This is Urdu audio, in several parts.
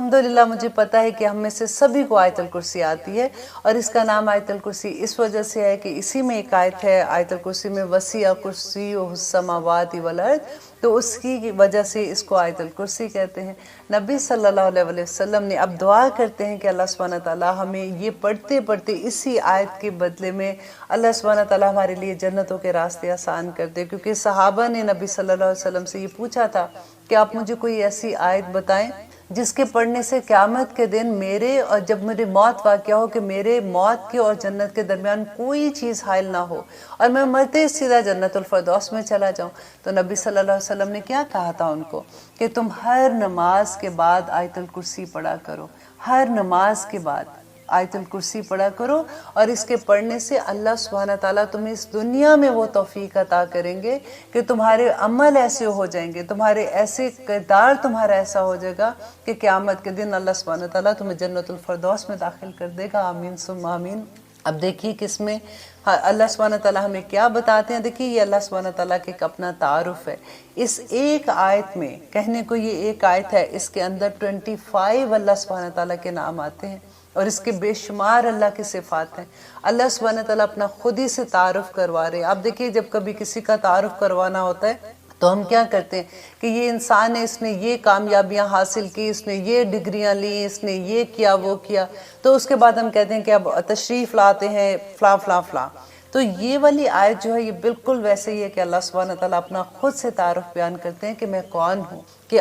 الحمدللہ مجھے پتہ ہے کہ ہم میں سے سبھی کو آیت الکرسی آتی ہے، اور اس کا نام آیت الکرسی اس وجہ سے ہے کہ اسی میں ایک آیت ہے آیت الکرسی میں وسیع کرسیہ السماوات والارض، تو اس کی وجہ سے اس کو آیت الکرسی کہتے ہیں۔ نبی صلی اللہ علیہ وسلم نے اب دعا کرتے ہیں کہ اللہ سبحانہ تعالیٰ ہمیں یہ پڑھتے پڑھتے اسی آیت کے بدلے میں اللہ سبحانہ تعالیٰ ہمارے لیے جنتوں کے راستے آسان کر دے، کیونکہ صحابہ نے نبی صلی اللہ علیہ وسلم سے یہ پوچھا تھا کہ آپ مجھے کوئی ایسی آیت بتائیں جس کے پڑھنے سے قیامت کے دن میرے اور جب میری موت واقع ہو کہ میرے موت کے اور جنت کے درمیان کوئی چیز حائل نہ ہو اور میں مرتے سیدھا جنت الفردوس میں چلا جاؤں۔ تو نبی صلی اللہ علیہ وسلم نے کیا کہا تھا ان کو کہ تم ہر نماز کے بعد آیت الکرسی پڑھا کرو، ہر نماز کے بعد آیت الکرسی پڑھا کرو، اور اس کے پڑھنے سے اللہ سبحانہ تعالیٰ تمہیں اس دنیا میں وہ توفیق عطا کریں گے کہ تمہارے عمل ایسے ہو جائیں گے، تمہارے ایسے کردار تمہارا ایسا ہو جائے گا کہ قیامت کے دن اللہ سبحانہ تعالیٰ تمہیں جنت الفردوس میں داخل کر دے گا۔ آمین ثم آمین۔ اب دیکھیے کس میں اللہ سبحانہ تعالیٰ ہمیں کیا بتاتے ہیں۔ دیکھیے یہ اللہ سبحانہ تعالیٰ کے ایک اپنا تعارف ہے۔ اس ایک آیت میں کہنے کو یہ ایک آیت ہے، اس کے اندر 25 اللہ سبحانہ تعالیٰ کے نام آتے ہیں، اور اس کے بے شمار اللہ کی صفات ہیں۔ اللہ سبحانہ تعالیٰ اپنا خود ہی سے تعارف کروا رہے ہیں۔ آپ دیکھیے جب کبھی کسی کا تعارف کروانا ہوتا ہے تو ہم کیا کرتے ہیں کہ یہ انسان ہے، اس نے یہ کامیابیاں حاصل کی، اس نے یہ ڈگریاں لی، اس نے یہ کیا وہ کیا، تو اس کے بعد ہم کہتے ہیں کہ اب تشریف لاتے ہیں فلاں فلاں فلاں۔ تو یہ والی آیت جو ہے یہ بالکل ویسے ہی ہے کہ اللہ سبحانہ تعالیٰ اپنا خود سے تعارف بیان کرتے ہیں کہ میں کون ہوں، کہ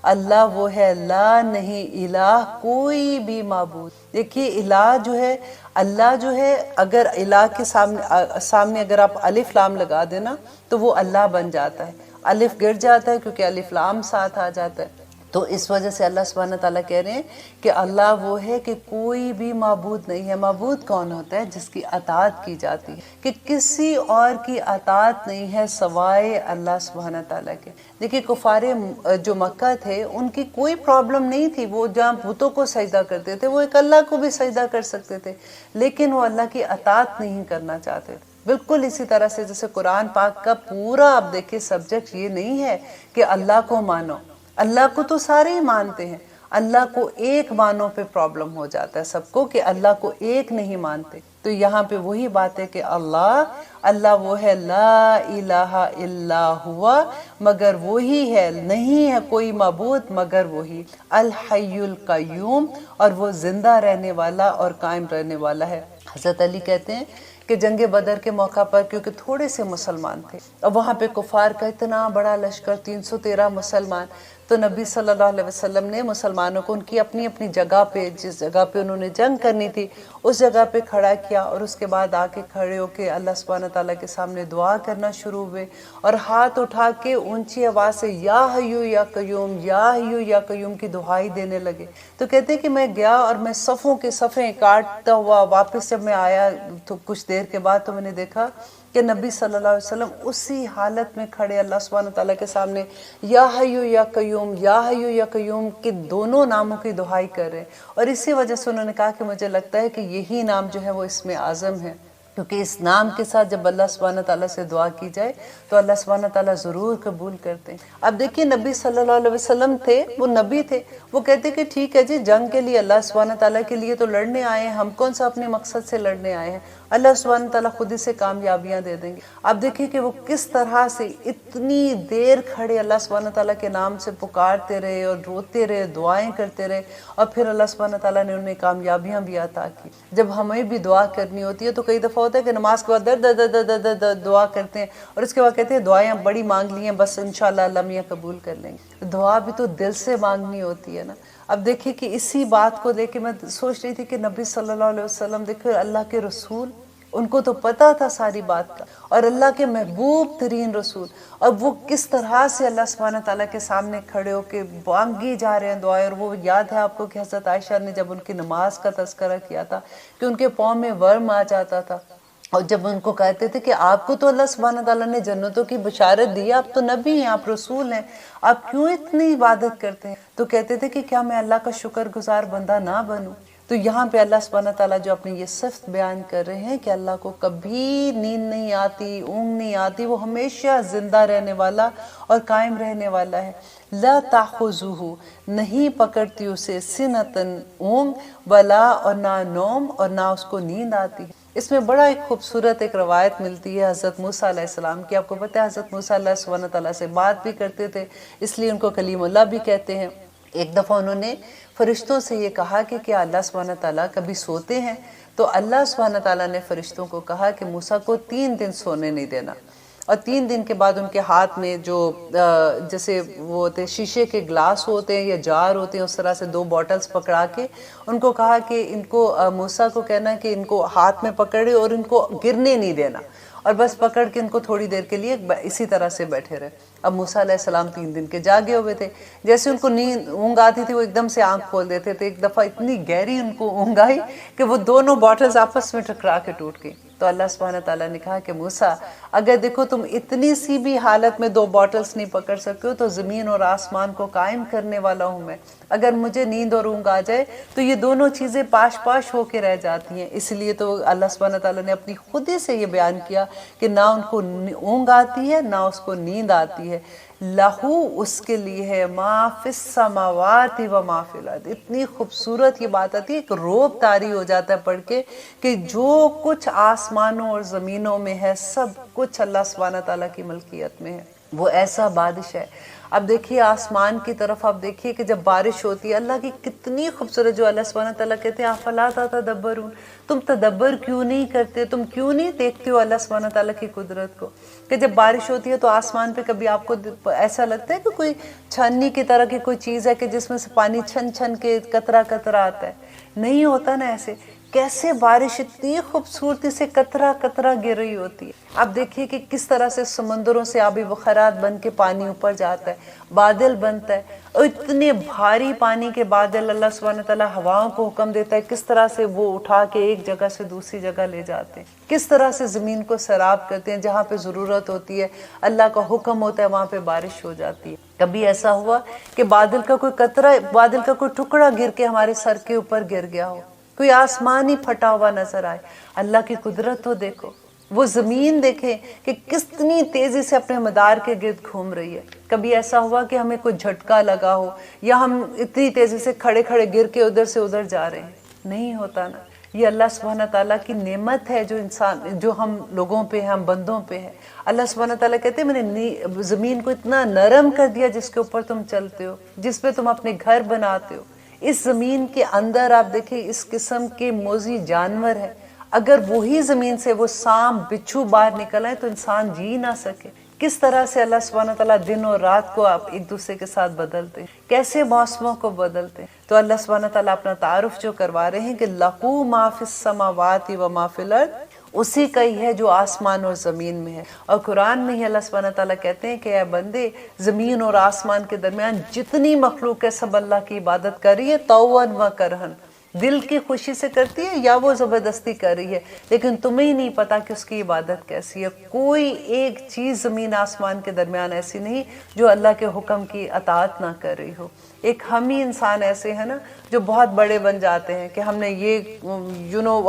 اللہ وہ ہے، لا نہیں الہ کوئی بھی معبود۔ دیکھیے الہ جو ہے، اللہ جو ہے، اگر الہ کے سامنے اگر آپ الف لام لگا دینا تو وہ اللہ بن جاتا ہے، الف گر جاتا ہے کیونکہ الف لام ساتھ آ جاتا ہے۔ تو اس وجہ سے اللہ سبحانہ تعالیٰ کہہ رہے ہیں کہ اللہ وہ ہے کہ کوئی بھی معبود نہیں ہے۔ معبود کون ہوتا ہے؟ جس کی اطاعت کی جاتی ہے، کہ کسی اور کی اطاعت نہیں ہے سوائے اللہ سبحانہ تعالیٰ کے۔ دیکھیے کفار جو مکہ تھے ان کی کوئی پرابلم نہیں تھی، وہ جہاں بتوں کو سجدہ کرتے تھے وہ ایک اللہ کو بھی سجدہ کر سکتے تھے، لیکن وہ اللہ کی اطاعت نہیں کرنا چاہتے تھے۔ بالکل اسی طرح سے جیسے قرآن پاک کا پورا آپ دیکھیں سبجیکٹ یہ نہیں ہے کہ اللہ کو مانو، اللہ کو تو سارے ہی مانتے ہیں، اللہ کو ایک مانو پہ پرابلم ہو جاتا ہے سب کو کہ اللہ کو ایک نہیں مانتے۔ تو یہاں پہ وہی بات ہے کہ اللہ وہ ہے، لا الہ الا ہوا، مگر وہی ہے، نہیں ہے کوئی معبود مگر وہی، الحی القیوم، اور وہ زندہ رہنے والا اور قائم رہنے والا ہے۔ حضرت علی کہتے ہیں کہ جنگ بدر کے موقع پر کیونکہ تھوڑے سے مسلمان تھے اور وہاں پہ کفار کا اتنا بڑا لشکر 313 مسلمان، تو نبی صلی اللہ علیہ وسلم نے مسلمانوں کو ان کی اپنی اپنی جگہ پہ، جس جگہ پہ انہوں نے جنگ کرنی تھی اس جگہ پہ کھڑا کیا، اور اس کے بعد آ کے کھڑے ہو کے اللہ سبحانہ تعالیٰ کے سامنے دعا کرنا شروع ہوئے، اور ہاتھ اٹھا کے اونچی آواز سے یا حیو یا قیوم، یا حیو یا قیوم کی دعائی دینے لگے۔ تو کہتے ہیں کہ میں گیا اور میں صفوں کے صفیں کاٹتا ہوا واپس جب میں آیا تو کچھ دیر کے بعد تو میں نے دیکھا کہ نبی صلی اللہ علیہ وسلم اسی حالت میں کھڑے اللہ سبحانہ تعالیٰ کے سامنے یا حیو یا قیوم، یا حیو یا قیوم کے دونوں ناموں کی دعائی کر رہے ہیں، اور اسی وجہ سے انہوں نے کہا کہ مجھے لگتا ہے کہ یہی نام جو ہے وہ اسم اعظم ہے، کیونکہ اس نام کے ساتھ جب اللہ سبحانہ تعالیٰ سے دعا کی جائے تو اللہ سبحانہ تعالیٰ ضرور قبول کرتے ہیں۔ اب دیکھیے نبی صلی اللہ علیہ وسلم تھے، وہ نبی تھے، وہ کہتے کہ ٹھیک ہے جی جنگ کے لیے اللہ سبحانہ تعالیٰ کے لیے تو لڑنے آئے ہیں، ہم کون سا اپنے مقصد سے لڑنے آئے ہیں، اللہ سبحانہ تعالیٰ خود ہی سے کامیابیاں دے دیں گے۔ اب دیکھیے کہ وہ کس طرح سے اتنی دیر کھڑے اللہ سبحانہ تعالیٰ کے نام سے پکارتے رہے اور روتے رہے، دعائیں کرتے رہے، اور پھر اللہ سبحانہ تعالیٰ نے انہیں کامیابیاں بھی عطا کی۔ جب ہمیں بھی دعا کرنی ہوتی ہے تو کئی دفعہ ہوتا ہے کہ نماز کے بعد دعا کرتے ہیں اور اس کے بعد کہتے ہیں دعائیں بڑی مانگ لی ہیں، بس انشاءاللہ اللہ میاں قبول کر لیں گے۔ دعا بھی تو دل سے مانگنی ہوتی ہے نا۔ اب دیکھیں کہ اسی بات کو دیکھ کے میں سوچ رہی تھی کہ نبی صلی اللہ علیہ وسلم دیکھو اللہ کے رسول، ان کو تو پتا تھا ساری بات کا، اور اللہ کے محبوب ترین رسول، اور وہ کس طرح سے اللہ سبحانہ تعالیٰ کے سامنے کھڑے ہو کے مانگی جا رہے ہیں دعائیں۔ اور وہ یاد ہے آپ کو کہ حضرت عائشہ نے جب ان کی نماز کا تذکرہ کیا تھا کہ ان کے پاؤں میں ورم آ جاتا تھا، اور جب ان کو کہتے تھے کہ آپ کو تو اللہ سبحانہ تعالیٰ نے جنتوں کی بشارت دی، آپ تو نبی ہیں، آپ رسول ہیں، آپ کیوں اتنی عبادت کرتے ہیں؟ تو کہتے تھے کہ کیا میں اللہ کا شکر گزار بندہ نہ بنوں؟ تو یہاں پہ اللہ سبحانہ تعالیٰ جو اپنی یہ صفت بیان کر رہے ہیں کہ اللہ کو کبھی نیند نہیں آتی، اونگ نہیں آتی، وہ ہمیشہ زندہ رہنے والا اور قائم رہنے والا ہے۔ لا تاخذہ، نہیں پکڑتی اسے سنتن اونگ، ولا، اور نہ نوم، اور نہ اس کو نیند آتی ہے۔ اس میں بڑا ایک خوبصورت ایک روایت ملتی ہے حضرت موسیٰ علیہ السلام کی۔ آپ کو پتہ ہے حضرت موسیٰ اللہ سبحانہ تعالیٰ سے بات بھی کرتے تھے، اس لیے ان کو کلیم اللہ بھی کہتے ہیں۔ ایک دفعہ انہوں نے فرشتوں سے یہ کہا کہ کیا اللہ سبحانہ تعالیٰ کبھی سوتے ہیں؟ تو اللہ سبحانہ تعالیٰ نے فرشتوں کو کہا کہ موسیٰ کو 3 دن سونے نہیں دینا، اور 3 دن کے بعد ان کے ہاتھ میں جو جیسے وہ ہوتے شیشے کے گلاس ہوتے ہیں یا جار ہوتے ہیں، اس طرح سے 2 بوٹلز پکڑا کے ان کو کہا کہ ان کو موسیٰ کو کہنا کہ ان کو ہاتھ میں پکڑے اور ان کو گرنے نہیں دینا، اور بس پکڑ کے ان کو تھوڑی دیر کے لیے اسی طرح سے بیٹھے رہے۔ اب موسیٰ علیہ السلام 3 دن کے جاگے ہوئے تھے، جیسے ان کو نیند اونگ آتی تھی وہ ایک دم سے آنکھ کھول دیتے تھے۔ ایک دفعہ اتنی گہری ان کو اونگ آئی کہ وہ دونوں بوٹلز آپس میں ٹکرا کے ٹوٹ گئی۔ تو اللہ سبحانہ تعالیٰ نے کہا کہ موسیٰ اگر دیکھو تم اتنی سی بھی حالت میں 2 بوٹلز نہیں پکڑ سکتے ہو تو زمین اور آسمان کو قائم کرنے والا ہوں میں، اگر مجھے نیند اور اونگ آ جائے تو یہ دونوں چیزیں پاش پاش ہو کے رہ جاتی ہیں۔ اس لیے تو اللہ سبحانہ تعالیٰ نے اپنی خود ہی سے یہ بیان کیا کہ نہ ان کو اونگ آتی ہے نہ اس کو نیند آتی ہے۔ لہو، اس کے لیے ہے، ما فی السماوات و ما فی الارض۔ اتنی خوبصورت یہ بات آتی ہے، ایک روب طاری ہو جاتا ہے پڑھ کے کہ جو کچھ آسمانوں اور زمینوں میں ہے سب کچھ اللہ سبحانہ تعالیٰ کی ملکیت میں ہے۔ وہ ایسا بادش ہے۔ اب دیکھیے آسمان کی طرف، آپ دیکھیے کہ جب بارش ہوتی ہے اللہ کی کتنی خوبصورت، جو اللہ سبحانہ تعالیٰ کہتے ہیں افلا تدبرون، تم تدبر کیوں نہیں کرتے، تم کیوں نہیں دیکھتے ہو اللہ سبحانہ تعالیٰ کی قدرت کو، کہ جب بارش ہوتی ہے تو آسمان پہ کبھی آپ کو ایسا لگتا ہے کہ کوئی چھنی کی طرح کی کوئی چیز ہے کہ جس میں سے پانی چھن چھن کے قطرہ قطرہ آتا ہے؟ نہیں ہوتا نا ایسے، کیسے بارش اتنی خوبصورتی سے قطرہ قطرہ گر رہی ہوتی ہے۔ آپ دیکھیے کہ کس طرح سے سمندروں سے آبی بخارات بن کے پانی اوپر جاتا ہے، بادل بنتا ہے، اور اتنے بھاری پانی کے بادل اللہ سبحانہ تعالیٰ ہواؤں کو حکم دیتا ہے کس طرح سے وہ اٹھا کے ایک جگہ سے دوسری جگہ لے جاتے ہیں، کس طرح سے زمین کو سیراب کرتے ہیں، جہاں پہ ضرورت ہوتی ہے اللہ کا حکم ہوتا ہے وہاں پہ بارش ہو جاتی ہے۔ کبھی ایسا ہوا کہ بادل کا کوئی قطرہ، بادل کا کوئی ٹکڑا گر کے ہمارے سر کے اوپر گر گیا ہو، کوئی آسمان ہی پھٹا ہوا نظر آئے؟ اللہ کی قدرت تو دیکھو، وہ زمین دیکھیں کہ کتنی تیزی سے اپنے مدار کے گرد گھوم رہی ہے۔ کبھی ایسا ہوا کہ ہمیں کوئی جھٹکا لگا ہو یا ہم اتنی تیزی سے کھڑے کھڑے گر کے ادھر سے ادھر جا رہے ہیں؟ نہیں ہوتا نا۔ یہ اللہ سبحانہ تعالیٰ کی نعمت ہے جو ہم لوگوں پہ ہے، ہم بندوں پہ ہے۔ اللہ سبحانہ تعالیٰ کہتے ہیں میں نے زمین کو اتنا نرم کر دیا جس کے اوپر تم چلتے ہو، جس پہ تم اپنے گھر بناتے ہو۔ اس زمین کے اندر آپ دیکھیں اس قسم کے موذی جانور ہیں، اگر وہی زمین سے وہ سانپ بچھو باہر نکل آئے تو انسان جی نہ سکے۔ کس طرح سے اللہ سبحانہ تعالیٰ دن اور رات کو آپ ایک دوسرے کے ساتھ بدلتے ہیں، کیسے موسموں کو بدلتے ہیں۔ تو اللہ سبحانہ تعالیٰ اپنا تعارف جو کروا رہے ہیں کہ لَقُوا مَا فِي السَّمَاوَاتِ وَمَا فِي الْأَرْضِ، اسی کا ہی ہے جو آسمان اور زمین میں ہے۔ اور قرآن میں ہی اللہ سبحانہ تعالیٰ کہتے ہیں کہ اے بندے، زمین اور آسمان کے درمیان جتنی مخلوق ہے سب اللہ کی عبادت کر رہی ہے، طوعاً و کرہاً، دل کی خوشی سے کرتی ہے یا وہ زبردستی کر رہی ہے، لیکن تمہیں ہی نہیں پتا کہ اس کی عبادت کیسی ہے۔ کوئی ایک چیز زمین آسمان کے درمیان ایسی نہیں جو اللہ کے حکم کی اطاعت نہ کر رہی ہو۔ ایک ہم ہی انسان ایسے ہیں نا جو بہت بڑے بن جاتے ہیں کہ ہم نے یہ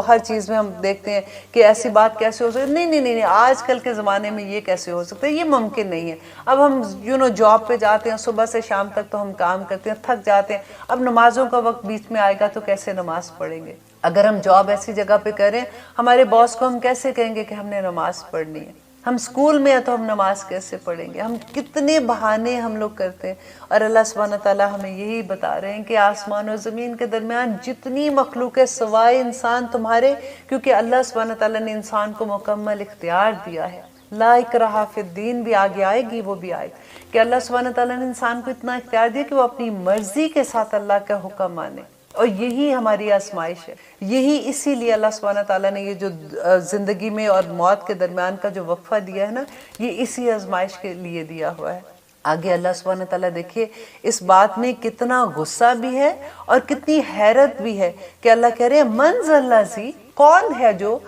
ہر چیز میں ہم دیکھتے ہیں کہ ایسی بات کیسے ہو سکتی ہے، نہیں آج کل کے زمانے میں یہ کیسے ہو سکتا ہے، یہ ممکن نہیں ہے۔ اب ہم جاب پہ جاتے ہیں، صبح سے شام تک تو ہم کام کرتے ہیں، تھک جاتے ہیں، اب نمازوں کا وقت بیچ میں آئے گا تو کیسے نماز پڑھیں گے؟ اگر ہم جاب ایسی جگہ پہ کریں، ہمارے باس کو ہم کیسے کہیں گے کہ ہم نے نماز پڑھنی ہے؟ ہم اسکول میں ہیں تو ہم نماز کیسے پڑھیں گے؟ ہم کتنے بہانے ہم لوگ کرتے ہیں۔ اور اللہ سبحانہ تعالیٰ ہمیں یہی بتا رہے ہیں کہ آسمان اور زمین کے درمیان جتنی مخلوق ہے سوائے انسان تمہارے، کیونکہ اللہ سبحانہ تعالیٰ نے انسان کو مکمل اختیار دیا ہے۔ لا اکراہ فی الدین بھی آگے آئے گی، وہ بھی آئے کہ اللہ سبحانہ تعالیٰ نے انسان کو اتنا اختیار دیا کہ وہ اپنی مرضی کے ساتھ اللہ کا حکم مانے، اور یہی ہماری آزمائش ہے۔ یہی اسی لیے اللہ سبحانہ تعالیٰ نے یہ جو زندگی میں اور موت کے درمیان کا جو وقفہ دیا ہے نا، یہ اسی آزمائش کے لیے دیا ہوا ہے۔ آگے اللہ سبحانہ تعالیٰ دیکھیے اس بات میں کتنا غصہ بھی ہے اور کتنی حیرت بھی ہے کہ اللہ کہہ رہے ہیں من ذا الذی، کون ہے جو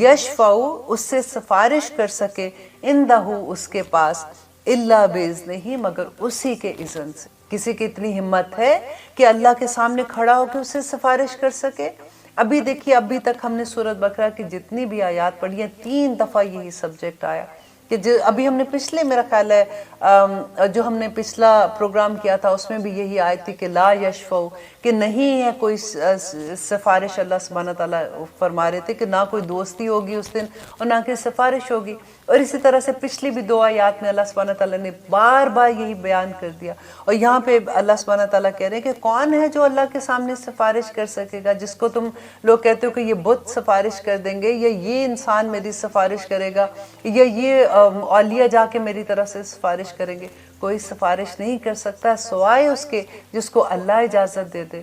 یشفع، اس سے سفارش کر سکے، عندہ، اس کے پاس، الا باذنہ، مگر اسی کے اذن سے۔ کسی کی اتنی ہمت ہے کہ اللہ کے سامنے کھڑا ہو کے اسے سفارش کر سکے؟ ابھی دیکھیے ابھی تک ہم نے سورۃ بقرہ کی جتنی بھی آیات پڑھی ہیں 3 دفعہ یہی سبجیکٹ آیا کہ ابھی ہم نے پچھلے میرا خیال ہے جو ہم نے پچھلا پروگرام کیا تھا اس میں بھی یہی آیت تھی کہ لا یشفعوا، کہ نہیں ہے کوئی سفارش، اللہ سبحانہ تعالیٰ فرما رہے تھے کہ نہ کوئی دوستی ہوگی اس دن اور نہ کوئی سفارش ہوگی. اور اسی طرح سے پچھلی بھی 2 آیات میں اللہ سبحانہ تعالیٰ نے بار بار یہی بیان کر دیا. اور یہاں پہ اللہ سبحانہ تعالیٰ کہہ رہے ہیں کہ کون ہے جو اللہ کے سامنے سفارش کر سکے گا؟ جس کو تم لوگ کہتے ہو کہ یہ بت سفارش کر دیں گے، یا یہ انسان میری سفارش کرے گا، یا یہ اولیاء جا کے میری طرف سے سفارش کریں گے. کوئی سفارش نہیں کر سکتا سوائے اس کے جس کو اللہ اجازت دے دے.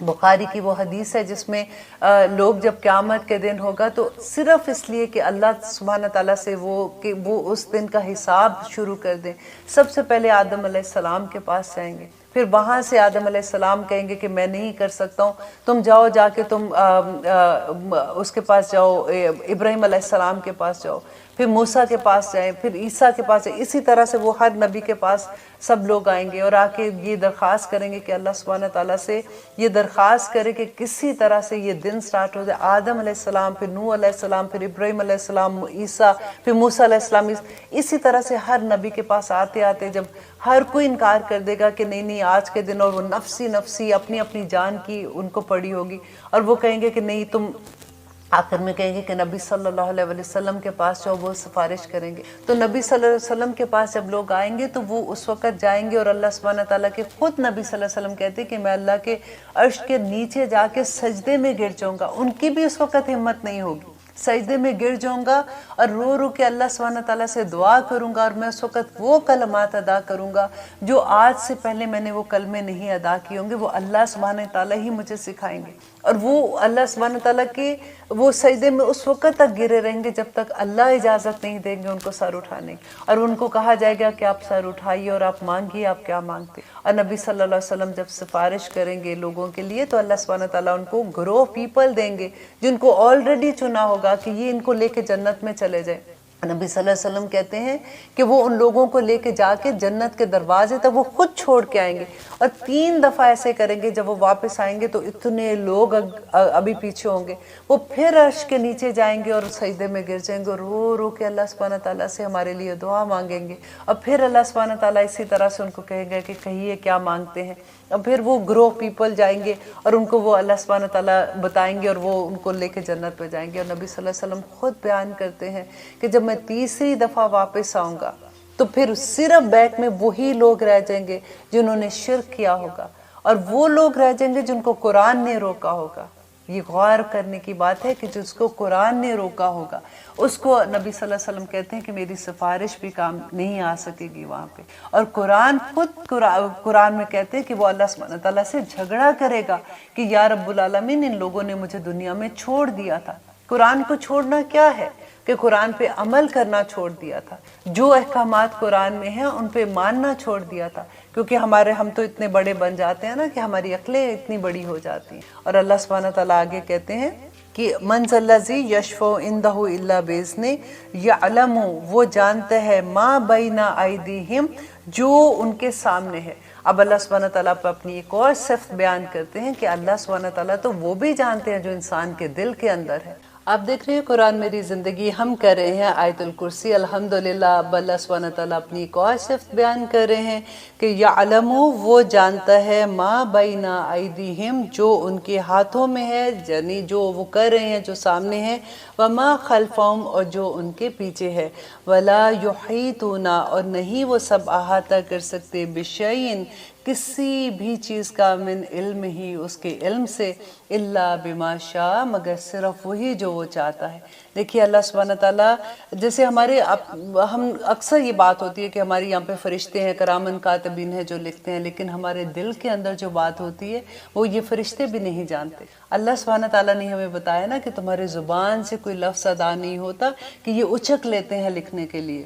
بخاری کی وہ حدیث ہے جس میں لوگ جب قیامت کے دن ہوگا تو صرف اس لیے کہ اللہ سبحانہ تعالیٰ سے وہ اس دن کا حساب شروع کر دیں، سب سے پہلے آدم علیہ السلام کے پاس جائیں گے. پھر وہاں سے آدم علیہ السلام کہیں گے کہ میں نہیں کر سکتا ہوں، تم جاؤ، جا کے تم اس کے پاس جاؤ، ابراہیم علیہ السلام کے پاس جاؤ، پھر موسیٰ کے پاس جائیں، پھر عیسیٰ کے پاس جائیں. اسی طرح سے وہ ہر نبی کے پاس سب لوگ آئیں گے اور آ کے یہ درخواست کریں گے کہ اللہ سبحانہ تعالیٰ سے یہ درخواست کرے کہ کسی طرح سے یہ دن سٹارٹ ہو جائے. آدم علیہ السلام، پھر نوح علیہ السلام، پھر ابراہیم علیہ السلام، عیسیٰ، پھر موسیٰ علیہ السلام. اسی طرح سے ہر نبی کے پاس آتے آتے جب ہر کوئی انکار کر دے گا کہ نہیں آج کے دن، اور وہ نفسی نفسی اپنی اپنی جان کی ان کو پڑی ہوگی، اور وہ کہیں گے کہ نہیں تم، آخر میں کہیں گے کہ نبی صلی اللہ علیہ وسلم کے پاس جاؤ، وہ سفارش کریں گے. تو نبی صلی اللہ علیہ وسلم کے پاس جب لوگ آئیں گے تو وہ اس وقت جائیں گے، اور اللہ سبحانہ تعالیٰ کے خود نبی صلی اللہ علیہ وسلم کہتے ہیں کہ میں اللہ کے عرش کے نیچے جا کے سجدے میں گر جاؤں گا. ان کی بھی اس وقت ہمت نہیں ہوگی، سجدے میں گر جاؤں گا اور رو رو کے اللہ سبحانہ تعالیٰ سے دعا کروں گا. اور میں اس وقت وہ کلمات ادا کروں گا جو آج سے پہلے میں نے وہ کلمے نہیں ادا کیے ہوں گے، وہ اللہ سبحانہ تعالیٰ ہی مجھے سکھائیں گے. اور وہ اللہ سبحانہ تعالیٰ کے وہ سجدے میں اس وقت تک گرے رہیں گے جب تک اللہ اجازت نہیں دیں گے ان کو سر اٹھانے کی. اور ان کو کہا جائے گا کہ آپ سر اٹھائیے اور آپ مانگیے، آپ کیا مانگتے. اور نبی صلی اللہ علیہ وسلم جب سفارش کریں گے لوگوں کے لیے تو اللہ سبحانہ تعالیٰ ان کو گروہ پیپل دیں گے جن کو آلریڈی چنا ہوگا کہ یہ ان کو لے کے جنت میں چلے جائیں. نبی صلی اللہ علیہ وسلم کہتے ہیں کہ وہ ان لوگوں کو لے کے جا کے جنت کے دروازے تک وہ خود چھوڑ کے آئیں گے، اور 3 دفعہ ایسے کریں گے. جب وہ واپس آئیں گے تو اتنے لوگ ابھی پیچھے ہوں گے، وہ پھر عرش کے نیچے جائیں گے اور سجدے میں گر جائیں گے، اور رو رو کے اللہ سبحانہ تعالیٰ سے ہمارے لیے دعا مانگیں گے. اور پھر اللہ سبحانہ تعالیٰ اسی طرح سے ان کو کہیں گے کہ کہیے کیا مانگتے ہیں. اور پھر وہ گروہ پیپل جائیں گے اور ان کو وہ اللہ سبحانہ تعالیٰ بتائیں گے اور وہ ان کو لے کے جنت پہ جائیں گے. اور نبی صلی اللہ علیہ وسلم خود بیان کرتے ہیں کہ جب میں تیسری دفعہ واپس آؤں گا تو پھر صرف بیک میں وہی لوگ رہ جائیں گے جنہوں نے شرک کیا ہوگا، اور وہ لوگ رہ جائیں گے جن کو قرآن نے روکا ہوگا. یہ غور کرنے کی بات ہے کہ جس کو قرآن نے روکا ہوگا اس کو نبی صلی اللہ علیہ وسلم کہتے ہیں کہ میری سفارش بھی کام نہیں آ سکے گی وہاں پہ. اور قرآن خود قرآن میں کہتے ہیں کہ وہ اللہ سبحانہ تعالیٰ سے جھگڑا کرے گا کہ یا رب العالمین ان لوگوں نے مجھے دنیا میں چھوڑ دیا تھا. قرآن کو چھوڑنا کیا ہے کہ قرآن پہ عمل کرنا چھوڑ دیا تھا، جو احکامات قرآن میں ہیں ان پہ ماننا چھوڑ دیا تھا. کیونکہ ہم تو اتنے بڑے بن جاتے ہیں نا کہ ہماری عقلیں اتنی بڑی ہو جاتی ہیں. اور اللہ سبحانہ تعالیٰ آگے کہتے ہیں کہ من ذا الذی یشفع عندہ الا باذنہ یعلم، وہ جانتا ہے ما بین ایدیہم، جو ان کے سامنے ہے. اب اللہ سبحانہ تعالیٰ پہ اپنی ایک اور صفت بیان کرتے ہیں کہ اللہ سبحانہ تعالیٰ تو وہ بھی جانتے ہیں جو انسان کے دل کے اندر ہے. آپ دیکھ رہے ہیں قرآن میری زندگی، ہم کر رہے ہیں آیت الکرسی الحمدللہ. اب اللہ سبحانہ تعالیٰ اپنی ایک اور صفت بیان کر رہے ہیں کہ یعلم، وہ جانتا ہے ما بین ایدیہم، جو ان کے ہاتھوں میں ہے، یعنی جو وہ کر رہے ہیں جو سامنے ہے، وما خلفہم، اور جو ان کے پیچھے ہے، ولا یحیطون، اور نہیں وہ سب احاطہ کر سکتے، بشیء، کسی بھی چیز کا، من علم ہی، اس کے علم سے، الا بما شاء، مگر صرف وہی جو وہ چاہتا ہے. دیکھیے اللہ سبحانہ تعالیٰ، جیسے ہم اکثر یہ بات ہوتی ہے کہ ہمارے یہاں پہ فرشتے ہیں، کرامن کاتبین ہیں جو لکھتے ہیں، لیکن ہمارے دل کے اندر جو بات ہوتی ہے وہ یہ فرشتے بھی نہیں جانتے. اللہ سبحانہ تعالیٰ نے ہمیں بتایا نا کہ تمہارے زبان سے کوئی لفظ ادا نہیں ہوتا کہ یہ اچک لیتے ہیں لکھنے کے لیے.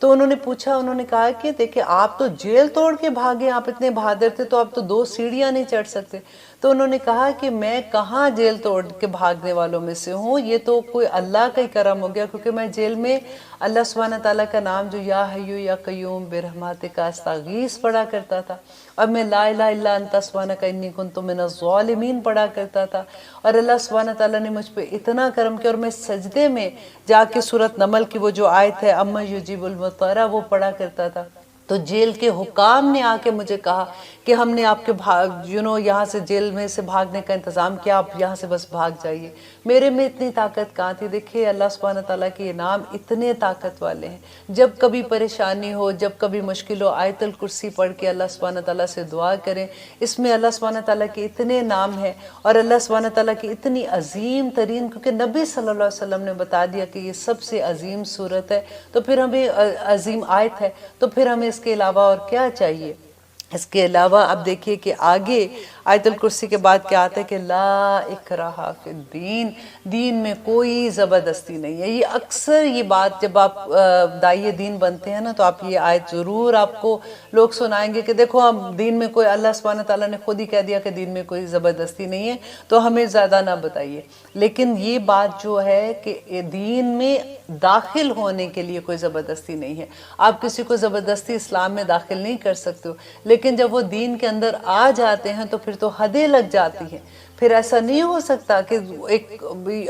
تو انہوں نے پوچھا، انہوں نے کہا کہ دیکھیں آپ تو جیل توڑ کے بھاگے، آپ اتنے بہادر تھے تو آپ تو 2 سیڑھیاں نہیں چڑھ سکتے. تو انہوں نے کہا کہ میں کہاں جیل توڑ کے بھاگنے والوں میں سے ہوں، یہ تو کوئی اللہ کا ہی کرم ہو گیا، کیونکہ میں جیل میں اللہ سبحانہ تعالیٰ کا نام جو یا حیو یا قیوم برحمتک استغیث پڑھا کرتا تھا، اور میں لا الہ الا انت سبحانک انی کنت من الظالمین پڑھا کرتا تھا، اور اللہ سبحانہ تعالیٰ نے مجھ پہ اتنا کرم کیا، اور میں سجدے میں جا کے سورۃ نمل کی وہ جو آیت ہے اما یجیب المضطر وہ پڑھا کرتا تھا. تو جیل کے حکام نے آ کے مجھے کہا کہ ہم نے آپ کے یہاں سے جیل میں سے بھاگنے کا انتظام کیا، آپ یہاں سے بس بھاگ جائیے. میرے میں اتنی طاقت کہاں تھی؟ دیکھیے اللہ سبحانہ تعالیٰ کے انعام اتنے طاقت والے ہیں. جب کبھی پریشانی ہو، جب کبھی مشکل ہو، آیت الکرسی پڑھ کے اللہ سبحانہ تعالیٰ سے دعا کریں. اس میں اللہ سبحانہ تعالیٰ کے اتنے نام ہیں، اور اللہ سبحانہ تعالیٰ کی اتنی عظیم ترین، کیونکہ نبی صلی اللہ علیہ وسلم نے بتا دیا کہ یہ سب سے عظیم صورت ہے، تو پھر ہمیں عظیم آیت ہے، تو پھر ہمیں اس کے علاوہ اور کیا چاہیے؟ اس کے علاوہ اب دیکھیے کہ آگے آیت الکرسی کے بعد کیا آتا ہے کہ لا اکراہ فی الدین، دین میں کوئی زبردستی نہیں ہے. یہ اکثر یہ بات جب آپ داعی دین بنتے ہیں نا تو آپ یہ آیت ضرور آپ کو لوگ سنائیں گے کہ دیکھو ہم دین میں کوئی، اللہ سبحانہ تعالیٰ نے خود ہی کہہ دیا کہ دین میں کوئی زبردستی نہیں ہے، تو ہمیں زیادہ نہ بتائیے. لیکن یہ بات جو ہے کہ دین میں داخل ہونے کے لیے کوئی زبردستی نہیں ہے. آپ کسی کو زبردستی اسلام میں داخل نہیں کر سکتے ہو، لیکن جب وہ دین کے اندر آ جاتے ہیں تو پھر تو حدیں لگ جاتی ہیں. پھر ایسا نہیں ہو سکتا کہ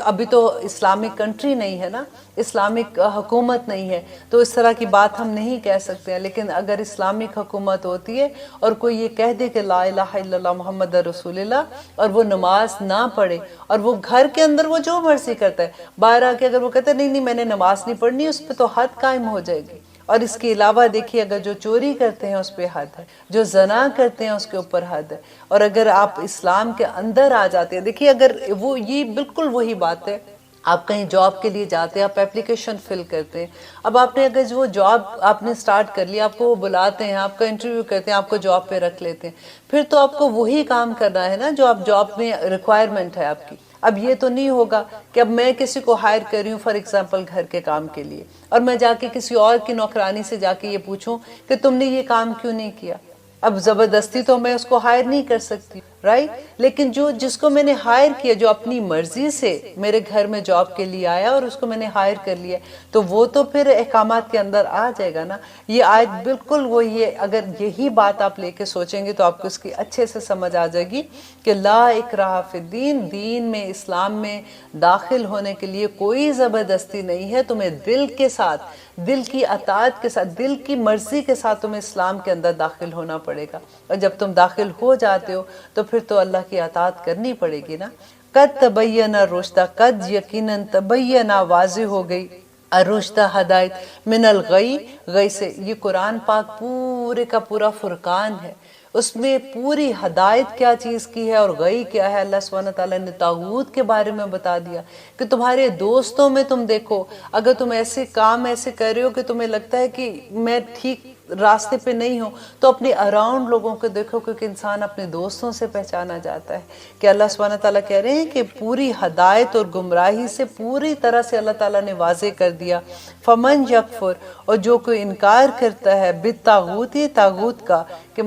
ابھی تو اسلامک کنٹری نہیں ہے نا، اسلامک حکومت نہیں ہے، تو اس طرح کی بات ہم نہیں کہہ سکتے ہیں. لیکن اگر اسلامک حکومت ہوتی ہے اور کوئی یہ کہہ دے کہ لا الہ الا اللہ محمد رسول اللہ، اور وہ نماز نہ پڑھے، اور وہ گھر کے اندر وہ جو مرضی کرتا ہے، باہر آ کے اگر وہ کہتا ہے نہیں میں نے نماز نہیں پڑھنی، اس پہ تو حد قائم ہو جائے گی. اور اس کے علاوہ دیکھیے اگر جو چوری کرتے ہیں اس پہ حد ہے، جو زنا کرتے ہیں اس کے اوپر حد ہے. اور اگر آپ اسلام کے اندر آ جاتے ہیں، دیکھیے اگر وہ یہ بالکل وہی بات ہے، آپ کہیں جاب کے لیے جاتے ہیں، آپ اپلیکیشن فل کرتے ہیں، اب آپ نے اگر وہ جاب آپ نے سٹارٹ کر لیا، آپ کو وہ بلاتے ہیں، آپ کا انٹرویو کرتے ہیں، آپ کو جاب پہ رکھ لیتے ہیں، پھر تو آپ کو وہی کام کرنا ہے نا جو آپ جاب میں ریکوائرمنٹ ہے آپ کی. اب یہ تو نہیں ہوگا کہ اب میں کسی کو ہائر کر رہی ہوں فار ایگزامپل گھر کے کام کے لیے، اور میں جا کے کسی اور کی نوکرانی سے جا کے یہ پوچھوں کہ تم نے یہ کام کیوں نہیں کیا. اب زبردستی تو میں اس کو ہائر نہیں کر سکتی، رائٹ؟ لیکن جس کو میں نے ہائر کیا، جو اپنی مرضی سے میرے گھر میں جاب کے لیے آیا اور اس کو میں نے ہائر کر لیا، تو وہ تو پھر احکامات کے اندر آ جائے گا نا. یہ آیت بالکل وہی ہے. اگر یہی بات آپ لے کے سوچیں گے تو آپ کو اس کی اچھے سے سمجھ آ جائے گی کہ لا اکراہ فی الدین، دین میں، اسلام میں داخل ہونے کے لیے کوئی زبردستی نہیں ہے. تمہیں دل کے ساتھ، دل کی اطاعت کے ساتھ، دل کی مرضی کے ساتھ تمہیں اسلام کے اندر داخل ہونا پڑے گا. اور جب تم داخل ہو جاتے ہو تو پھر تو اللہ کی اطاعت کرنی پڑے گی نا. قد تبین الرشد، قد یقیناً تبین واضح ہو گئی، الرشد ہدایت، من الغی، غی سے. یہ قرآن پاک پورے کا پورا فرقان ہے، اس میں پوری ہدایت کیا چیز کی ہے اور غی کیا ہے. اللہ سبحانہ تعالیٰ نے طاغوت کے بارے میں بتا دیا کہ تمہارے دوستوں میں تم دیکھو، اگر تم ایسے کام ایسے کر رہے ہو کہ تمہیں لگتا ہے کہ میں ٹھیک راستے پہ نہیں ہوں، تو اپنے اراؤنڈ لوگوں کو دیکھو، کیونکہ انسان اپنے دوستوں سے پہچانا جاتا ہے. کہ اللہ سبحانہ تعالیٰ کہہ رہے ہیں کہ پوری ہدایت اور گمراہی سے پوری طرح سے اللہ تعالیٰ نے واضح کر دیا. فمن یکفر، اور جو کوئی انکار کرتا ہے، بالطاغوت، طاغوت کا، کہ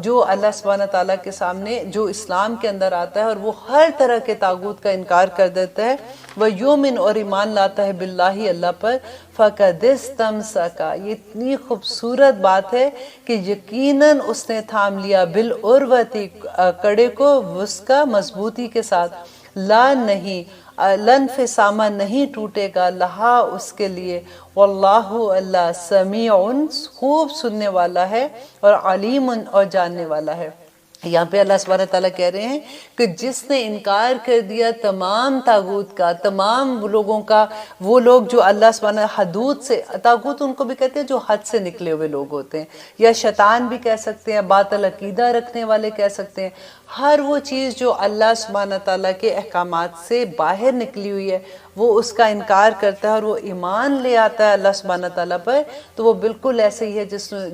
جو اللہ سبحانہ تعالیٰ کے سامنے جو اسلام کے اندر آتا ہے اور وہ ہر طرح کے طاغوت کا انکار کر دیتا ہے، وَيُؤْمِنُ، اور ایمان لاتا ہے، بِاللَّهِ، اللہ پر، فَقَدِ اسْتَمْسَكَ، یہ اتنی خوبصورت بات ہے کہ یقیناً اس نے تھام لیا، بالعروۃ، کڑے کو، وثقی، مضبوطی کے ساتھ، لا نہیں، لانفصام، نہیں ٹوٹے گا، لہا، اس کے لیے، واللہ، اللہ، سمیع، خوب سننے والا ہے، اور علیم، اور جاننے والا ہے. یہاں پہ اللہ سبحانہ تعالیٰ کہہ رہے ہیں کہ جس نے انکار کر دیا تمام طاغوت کا، تمام لوگوں کا، وہ لوگ جو اللہ سبحانہ حدود سے، طاغوت ان کو بھی کہتے ہیں جو حد سے نکلے ہوئے لوگ ہوتے ہیں، یا شیطان بھی کہہ سکتے ہیں، باطل عقیدہ رکھنے والے کہہ سکتے ہیں. ہر وہ چیز جو اللہ سبحانہ تعالیٰ کے احکامات سے باہر نکلی ہوئی ہے، وہ اس کا انکار کرتا ہے اور وہ ایمان لے آتا ہے اللہ سبحانہ تعالیٰ پر، تو وہ بالکل ایسے ہی ہے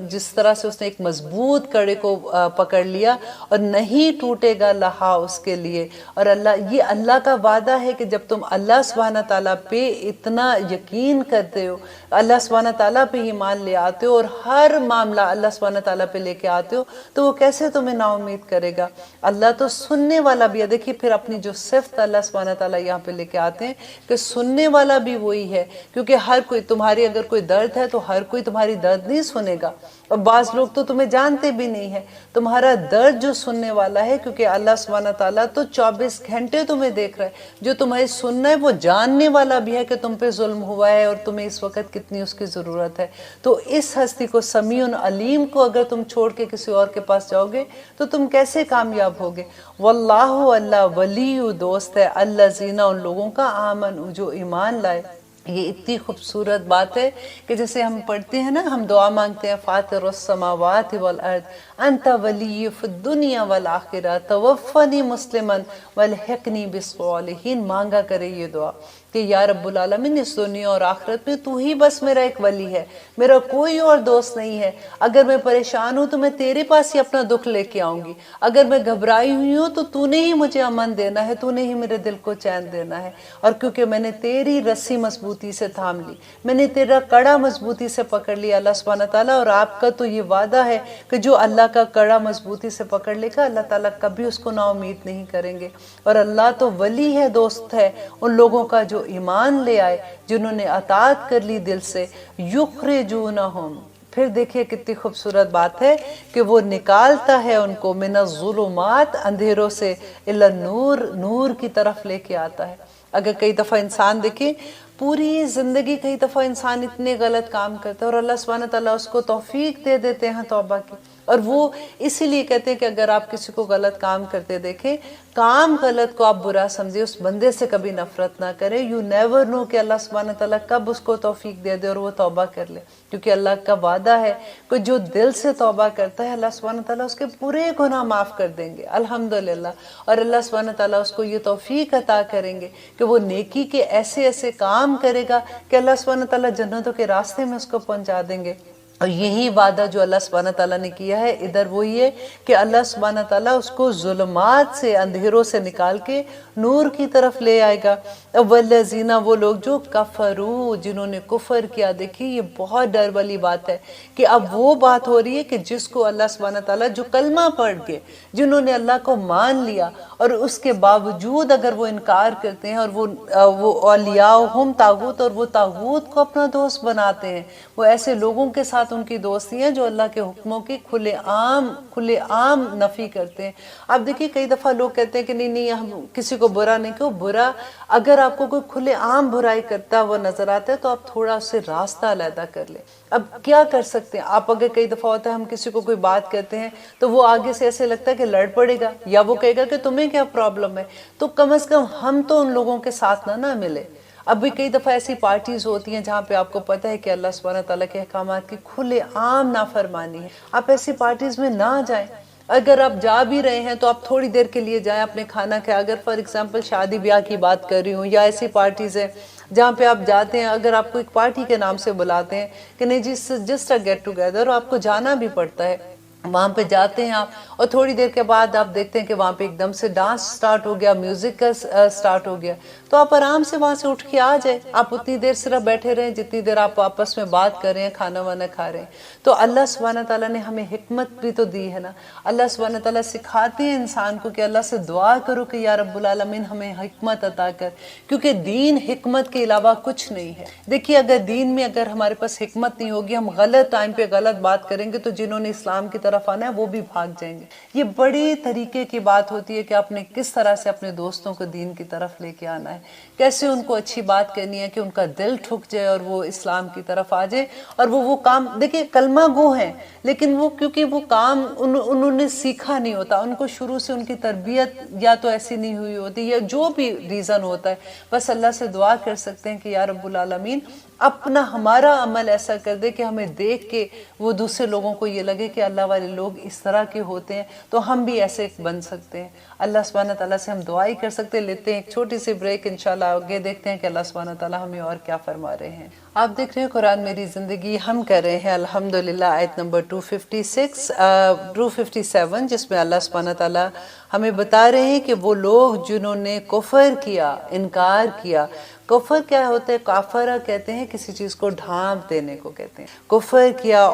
جس طرح سے اس نے ایک مضبوط کڑے کو پکڑ لیا اور نہیں ٹوٹے گا لہا اس کے لیے۔ اور یہ اللہ کا وعدہ ہے کہ جب تم اللہ سبحانہ تعالیٰ پہ اتنا یقین کرتے ہو، اللہ سبحانہ تعالیٰ پہ ایمان لے آتے ہو اور ہر معاملہ اللہ سبحانہ تعالیٰ پہ لے کے آتے ہو، تو وہ کیسے تمہیں نا امید کرے گا؟ اللہ تو سننے والا بھی ہے۔ دیکھیے پھر اپنی جو صفت اللہ سبحانہ تعالیٰ یہاں پہ لے کے آتے ہیں کہ سننے والا بھی وہی ہے، کیونکہ ہر کوئی تمہاری اگر کوئی درد ہے تو ہر کوئی تمہاری درد نہیں سنے گا، اور بعض لوگ تو تمہیں جانتے بھی نہیں ہیں، تمہارا درد جو سننے والا ہے، کیونکہ اللہ سبحانہ تعالیٰ تو 24 گھنٹے تمہیں دیکھ رہا ہے، جو تمہیں سننا ہے وہ جاننے والا بھی ہے کہ تم پہ ظلم ہوا ہے اور تمہیں اس وقت کتنی اس کی ضرورت ہے۔ تو اس ہستی کو، سمیع علیم کو اگر تم چھوڑ کے کسی اور کے پاس جاؤ گے تو تم کیسے کامیاب ہوگے؟ واللہ، اللہ ولی دوست ہے، الذین ان لوگوں کا، آمن جو ایمان لائے۔ یہ اتنی خوبصورت بات ہے کہ جیسے ہم پڑھتے ہیں نا، ہم دعا مانگتے ہیں فاطر السماوات والارض انت ولی فی الدنیا والآخرہ توفنی مسلما والحقنی بالصالحین، مانگا کرے یہ دعا کہ یا رب العالمین اس دنیا اور آخرت میں تو ہی بس میرا ایک ولی ہے، میرا کوئی اور دوست نہیں ہے۔ اگر میں پریشان ہوں تو میں تیرے پاس ہی اپنا دکھ لے کے آؤں گی، اگر میں گھبرائی ہوئی ہوں تو نے ہی مجھے امن دینا ہے، تو نے ہی میرے دل کو چین دینا ہے۔ اور کیونکہ میں نے تیری رسی مضبوطی سے تھام لی، میں نے تیرا کڑا مضبوطی سے پکڑ لیا اللہ سبحانہ تعالیٰ، اور آپ کا تو یہ وعدہ ہے کہ جو اللہ کا کڑا مضبوطی سے پکڑ لے گا اللہ تعالیٰ کبھی اس کو نا امید نہیں کریں گے۔ اور اللہ تو ولی ہے، دوست ہے ان لوگوں کا جو ایمان لے آئے، جنہوں نے اطاعت کر لی دل سے، یخرجونہم، پھر دیکھیے کتنی خوبصورت بات ہے کہ وہ نکالتا ہے ان کو من الظلمات، اندھیروں سے، الی النور، نور کی طرف لے کے آتا ہے۔ اگر کئی دفعہ انسان دیکھیں پوری زندگی کئی دفعہ انسان اتنے غلط کام کرتا ہے اور اللہ سبحانہ تعالیٰ اس کو توفیق دے دیتے ہیں توبہ کی، اور وہ اسی لیے کہتے ہیں کہ اگر آپ کسی کو غلط کام کرتے دیکھیں، کام غلط کو آپ برا سمجھے، اس بندے سے کبھی نفرت نہ کرے، یو نیور نو کہ اللہ سبحانہ تعالیٰ کب اس کو توفیق دے دے اور وہ توبہ کر لے، کیونکہ اللہ کا وعدہ ہے کہ جو دل سے توبہ کرتا ہے اللہ سبحانہ تعالیٰ اس کے پورے گناہ معاف کر دیں گے، الحمدللہ۔ اور اللہ سبحانہ تعالیٰ اس کو یہ توفیق عطا کریں گے کہ وہ نیکی کے ایسے ایسے کام کرے گا کہ اللہ سبحانہ تعالیٰ جنتوں کے راستے میں اس کو پہنچا دیں گے۔ اور یہی وعدہ جو اللہ سبحانہ تعالیٰ نے کیا ہے ادھر وہی ہے کہ اللہ سبحانہ تعالیٰ اس کو ظلمات سے، اندھیروں سے نکال کے نور کی طرف لے آئے گا۔ والذین، وہ لوگ جو کفروا، جنہوں نے کفر کیا، دیکھیے یہ بہت ڈر والی بات ہے کہ اب وہ بات ہو رہی ہے کہ جس کو اللہ سبحانہ تعالیٰ، جو کلمہ پڑھ کے، جنہوں نے اللہ کو مان لیا اور اس کے باوجود اگر وہ انکار کرتے ہیں اور وہ اولیاءہم طاغوت، اور وہ طاغوت کو اپنا دوست بناتے ہیں، وہ ایسے لوگوں کے ساتھ ان کی دوستی ہیں جو اللہ کے حکموں کی کھلے عام نفی کرتے ہیں۔ اب دیکھیے کئی دفعہ لوگ کہتے ہیں کہ نہیں ہم کسی کو برا نہیں کہ برا، اگر آپ کو کوئی کھلے عام برائی کرتا وہ نظر آتا ہے تو آپ تھوڑا اس سے راستہ علیحدہ کر لیں۔ اب کیا کر سکتے ہیں آپ؟ اگر کئی دفعہ ہوتا ہے ہم کسی کو کوئی بات کہتے ہیں تو وہ آگے سے ایسے لگتا ہے کہ لڑ پڑے گا یا وہ کہے گا کہ تمہیں کیا پرابلم ہے، تو کم از کم ہم تو ان لوگوں کے ساتھ نہ ملے۔ اب بھی کئی دفعہ ایسی پارٹیز ہوتی ہیں جہاں پہ آپ کو پتہ ہے کہ اللہ سبحانہ تعالیٰ کے احکامات کی کھلے عام نافرمانی ہے، آپ ایسی پارٹیز میں نہ جائیں۔ اگر آپ جا بھی رہے ہیں تو آپ تھوڑی دیر کے لیے جائیں، اپنے کھانا کھائیں۔ اگر فار ایگزامپل شادی بیاہ کی بات کر رہی ہوں یا ایسی پارٹیز ہیں جہاں پہ آپ جاتے ہیں، اگر آپ کو ایک پارٹی کے نام سے بلاتے ہیں کہ نہیں جی جسٹ اے گیٹ ٹوگیدر، آپ کو جانا بھی پڑتا ہے، وہاں پہ جاتے ہیں آپ، اور تھوڑی دیر کے بعد آپ دیکھتے ہیں کہ وہاں پہ ایک دم سے ڈانس سٹارٹ ہو گیا، میوزک کا سٹارٹ ہو گیا، تو آپ آرام سے وہاں سے اٹھ کے آ جائیں، آپ اتنی دیر صرف بیٹھے رہیں جتنی دیر آپ آپس میں بات کر رہے ہیں، کھانا وانا کھا رہے ہیں۔ تو اللہ سبحانہ تعالیٰ نے ہمیں حکمت بھی تو دی ہے نا، اللہ سبحانہ تعالیٰ سکھاتے ہیں انسان کو کہ اللہ سے دعا کرو کہ یا رب العالمین ہمیں حکمت عطا کر، کیونکہ دین حکمت کے علاوہ کچھ نہیں ہے۔ دیکھیے اگر دین میں اگر ہمارے پاس حکمت نہیں ہوگی، ہم غلط ٹائم پہ غلط بات کریں گے تو جنہوں نے اسلام کی طرف آنا ہے وہ بھی بھاگ جائیں گے۔ یہ بڑی طریقے کی بات ہوتی ہے کہ آپ نے کس طرح سے اپنے دوستوں کو دین کی طرف لے کے آنا ہے، کیسے ان کو اچھی بات کرنی ہے کہ ان کا دل ٹھک جائے اور وہ اسلام کی طرف آ جائے، اور وہ کام دیکھیں کلمہ گو ہیں لیکن وہ کیونکہ وہ کام انہوں نے سیکھا نہیں ہوتا، ان کو شروع سے ان کی تربیت یا تو ایسی نہیں ہوئی ہوتی یا جو بھی ریزن ہوتا ہے، بس اللہ سے دعا کر سکتے ہیں کہ یا رب العالمین اپنا ہمارا عمل ایسا کر دے کہ ہمیں دیکھ کے وہ دوسرے لوگوں کو یہ لگے کہ اللہ والے لوگ اس طرح کے ہوتے ہیں، تو ہم بھی ایسے بن سکتے ہیں۔ اللہ سبحانہ تعالیٰ سے ہم دعائی کر سکتے ہیں۔ لیتے ہیں ایک چھوٹی سی بریک، انشاءاللہ آگے دیکھتے ہیں کہ اللہ سبحانہ تعالیٰ ہمیں اور کیا فرما رہے ہیں۔ آپ دیکھ رہے ہیں قرآن میری زندگی، ہم کر رہے ہیں الحمدللہ آیت نمبر 257 جس میں اللہ سبحانہ تعالیٰ ہمیں بتا رہے ہیں کہ وہ لوگ جنہوں نے کفر کیا، انکار کیا۔ کفر کیا ہوتا ہے؟ کافرہ کہتے ہیں کسی چیز کو ڈھانپ دینے کو کہتے ہیں۔ کفر کیا،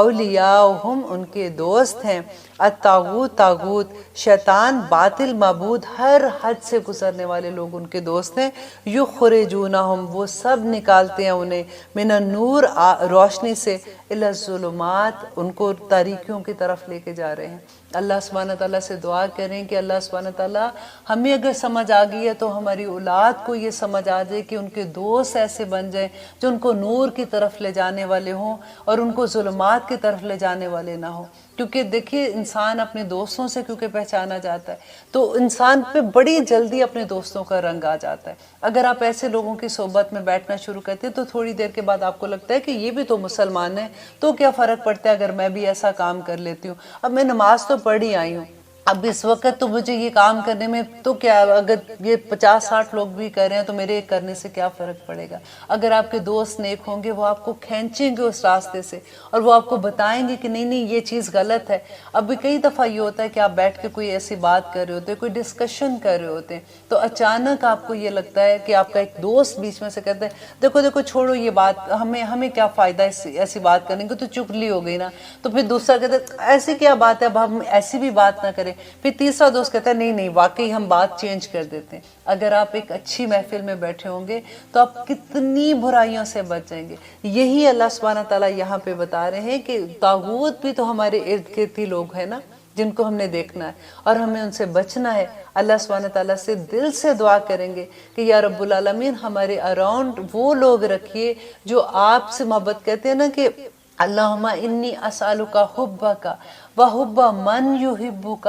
اولیاءہم ان کے دوست ہیں، الطاغوت تاغوت، شیطان باطل معبود، ہر حد سے گزرنے والے لوگ ان کے دوست ہیں۔ یخرجونہم وہ سب نکالتے ہیں انہیں، من النور روشنی سے، الی الظلمات ان کو تاریکیوں کی طرف لے کے جا رہے ہیں۔ اللہ سبحانہ تعالیٰ سے دعا کریں کہ اللہ سبحانہ تعالیٰ ہمیں اگر سمجھ آ گئی ہے تو ہماری اولاد کو یہ سمجھ آ جائے کہ ان کے دوست ایسے بن جائیں جو ان کو نور کی طرف لے جانے والے ہوں اور ان کو ظلمات کی طرف لے جانے والے نہ ہوں۔ کیونکہ دیکھیے انسان اپنے دوستوں سے کیونکہ پہچانا جاتا ہے، تو انسان پہ بڑی جلدی اپنے دوستوں کا رنگ آ جاتا ہے۔ اگر آپ ایسے لوگوں کی صحبت میں بیٹھنا شروع کرتے ہیں تو تھوڑی دیر کے بعد آپ کو لگتا ہے کہ یہ بھی تو مسلمان ہیں، تو کیا فرق پڑتا ہے اگر میں بھی ایسا کام کر لیتی ہوں۔ اب میں نماز تو پڑھ ہی آئی ہوں، اب اس وقت تو مجھے یہ کام کرنے میں تو کیا، اگر یہ 50-60 لوگ بھی کر رہے ہیں تو میرے کرنے سے کیا فرق پڑے گا۔ اگر آپ کے دوست نیک ہوں گے وہ آپ کو کھینچیں گے اس راستے سے اور وہ آپ کو بتائیں گے کہ نہیں نہیں یہ چیز غلط ہے۔ اب بھی کئی دفعہ یہ ہوتا ہے کہ آپ بیٹھ کے کوئی ایسی بات کر رہے ہوتے ہیں، کوئی ڈسکشن کر رہے ہوتے ہیں، تو اچانک آپ کو یہ لگتا ہے کہ آپ کا ایک دوست بیچ میں سے کہتا ہے دیکھو دیکھو چھوڑو یہ بات، ہمیں کیا فائدہ ایسی بات کرنے کو، تو چغلی ہو گئی نا۔ تو پھر دوسرا کہتا ہے ایسی کیا بات ہے، اب ہم ایسی بھی بات نہ کریں۔ پھر تیسرا دوست کہتا ہے نہیں نہیں واقعی ہم بات چینج کر دیتے ہیں۔ اگر آپ ایک اچھی محفل میں بیٹھے ہوں گے تو آپ کتنی برائیوں سے بچ جائیں گے۔ یہی اللہ سبحانہ تعالیٰ یہاں پہ بتا رہے ہیں کہ طاغوت بھی تو ہمارے ارد گرد ہی لوگ ہیں نا جن کو ہم نے دیکھنا ہے اور ہمیں ان سے بچنا ہے۔ اللہ سبحانہ تعالیٰ سے دل سے دعا کریں گے کہ یا رب العالمین ہمارے اراؤنڈ وہ لوگ رکھیے جو آپ سے محبت کرتے ہیں نا، کہ اللہم انی اسألک حبک وحب من یحبک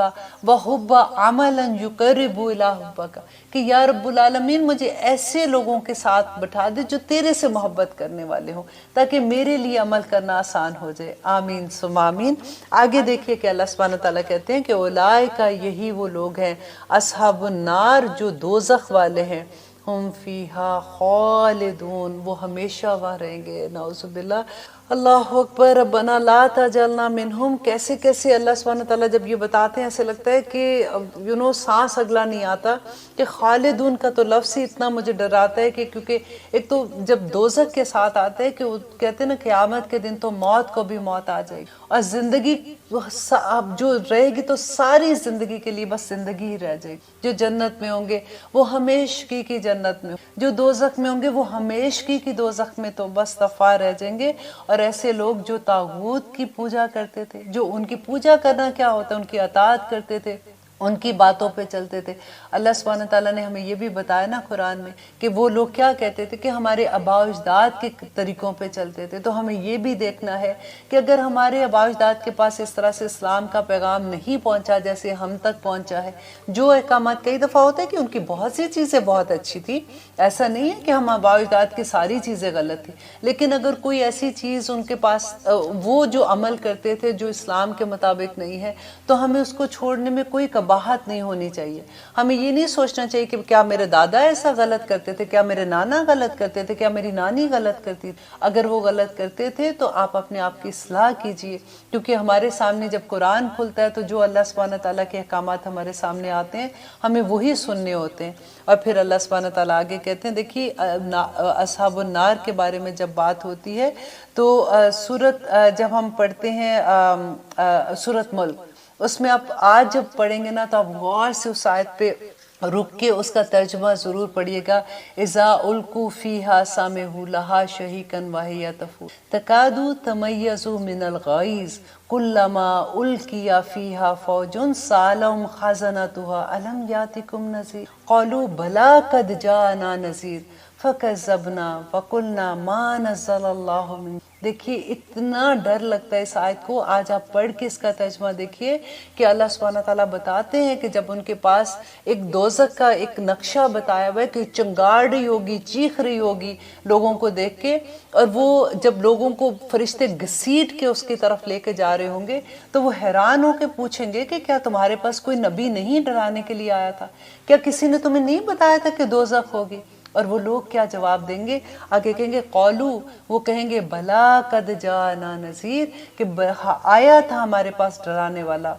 وحب عملا یقرب الی حبک، کہ یا رب العالمین مجھے ایسے لوگوں کے ساتھ بٹھا دے جو تیرے سے محبت کرنے والے ہوں تاکہ میرے لیے عمل کرنا آسان ہو جائے۔ آمین ثم آمین۔ آگے دیکھیے کہ اللہ سبحانہ تعالیٰ کہتے ہیں کہ اولئک یہی وہ لوگ ہیں، اصحاب النار جو دوزخ والے ہیں، ہم فیہا خالدون وہ ہمیشہ وہاں رہیں گے۔ نعوذ باللہ۔ اللہ اکبر۔ ربنا لا تجعلنا منہم۔ کیسے کیسے اللہ سبحانہ تعالیٰ جب یہ بتاتے ہیں ایسے لگتا ہے کہ سانس اگلا نہیں آتا، کہ خالدون کا تو لفظ ہی اتنا مجھے ڈراتا ہے کہ کیونکہ ایک تو جب دوزخ کے ساتھ آتا ہے کہ وہ کہتے ہیں نا قیامت کے دن تو موت کو بھی موت آ جائے گی اور زندگی جو رہے گی تو ساری زندگی کے لیے بس زندگی ہی رہ جائے گی۔ جو جنت میں ہوں گے وہ ہمیشگی کی جنت میں، جو دوزخ میں ہوں گے وہ ہمیشگی کی دوزخ میں تو بس دفع رہ جائیں گے۔ اور ایسے لوگ جو طاغوت کی پوجا کرتے تھے، جو ان کی پوجا کرنا کیا ہوتا ہے، ان کی اطاعت کرتے تھے، ان کی باتوں پہ چلتے تھے۔ اللہ سبحانہ تعالیٰ نے ہمیں یہ بھی بتایا نا قرآن میں کہ وہ لوگ کیا کہتے تھے کہ ہمارے آباء و اجداد کے طریقوں پہ چلتے تھے۔ تو ہمیں یہ بھی دیکھنا ہے کہ اگر ہمارے آباء و اجداد کے پاس اس طرح سے اسلام کا پیغام نہیں پہنچا جیسے ہم تک پہنچا ہے، جو احکامات کئی دفعہ ہوتا ہے کہ ان کی بہت سی چیزیں بہت اچھی تھی، ایسا نہیں ہے کہ ہم آباء و اجداد کی ساری چیزیں غلط تھی، لیکن اگر کوئی ایسی چیز ان کے پاس وہ جو عمل کرتے تھے جو اسلام کے مطابق نہیں ہے تو ہمیں اس کو چھوڑنے میں کوئی قباحت نہیں ہونی چاہیے۔ ہمیں یہ نہیں سوچنا چاہیے کہ کیا میرے دادا ایسا غلط کرتے تھے، کیا میرے نانا غلط کرتے تھے، کیا میری نانی غلط کرتی تھی۔ اگر وہ غلط کرتے تھے تو آپ اپنے آپ کی اصلاح کیجئے، کیونکہ ہمارے سامنے جب قرآن کھلتا ہے تو جو اللہ سبحانہ تعالیٰ کے احکامات ہمارے سامنے آتے ہیں ہمیں وہی سننے ہوتے ہیں۔ اور پھر اللہ سبحانہ تعالیٰ آگے کہتے ہیں، دیکھیے اصحاب النار کے بارے میں جب بات ہوتی ہے تو سورت جب ہم پڑھتے ہیں سورت ملک، اس میں آپ آج جب پڑھیں گے نا تو آپ غور سے اس آیت پہ رک کے اس کا ترجمہ ضرور پڑھیے گا۔ اذا القوا فیہا سمعوا لہا شہیقا وہی تفور تکاد تمیز من الغیظ کلما القی فیہا فوج سألہم خزنتها الم یاتکم نذیر قالوا بلی قد جاءنا نذیر فکذبنا فقلنا ما نزل اللہ من۔ دیکھیے اتنا ڈر لگتا ہے اس آیت کو. آج آپ پڑھ کے اس کا ترجمہ دیکھیے کہ اللہ سبحانہ تعالیٰ بتاتے ہیں کہ جب ان کے پاس ایک دوزخ کا ایک نقشہ بتایا ہوا ہے کہ چنگاڑ رہی ہوگی, چیخ رہی ہوگی لوگوں کو دیکھ کے, اور وہ جب لوگوں کو فرشتے گھسیٹ کے اس کی طرف لے کے جا رہے ہوں گے تو وہ حیران ہو کے پوچھیں گے کہ کیا تمہارے پاس کوئی نبی نہیں ڈرانے کے لیے آیا تھا؟ کیا کسی نے تمہیں نہیں بتایا تھا کہ دوزخ ہوگی؟ اور وہ لوگ کیا جواب دیں گے؟ آگے کہیں گے قولو, وہ کہیں گے بھلا قد جاءنا نذیر, کہ آیا تھا ہمارے پاس ڈرانے والا.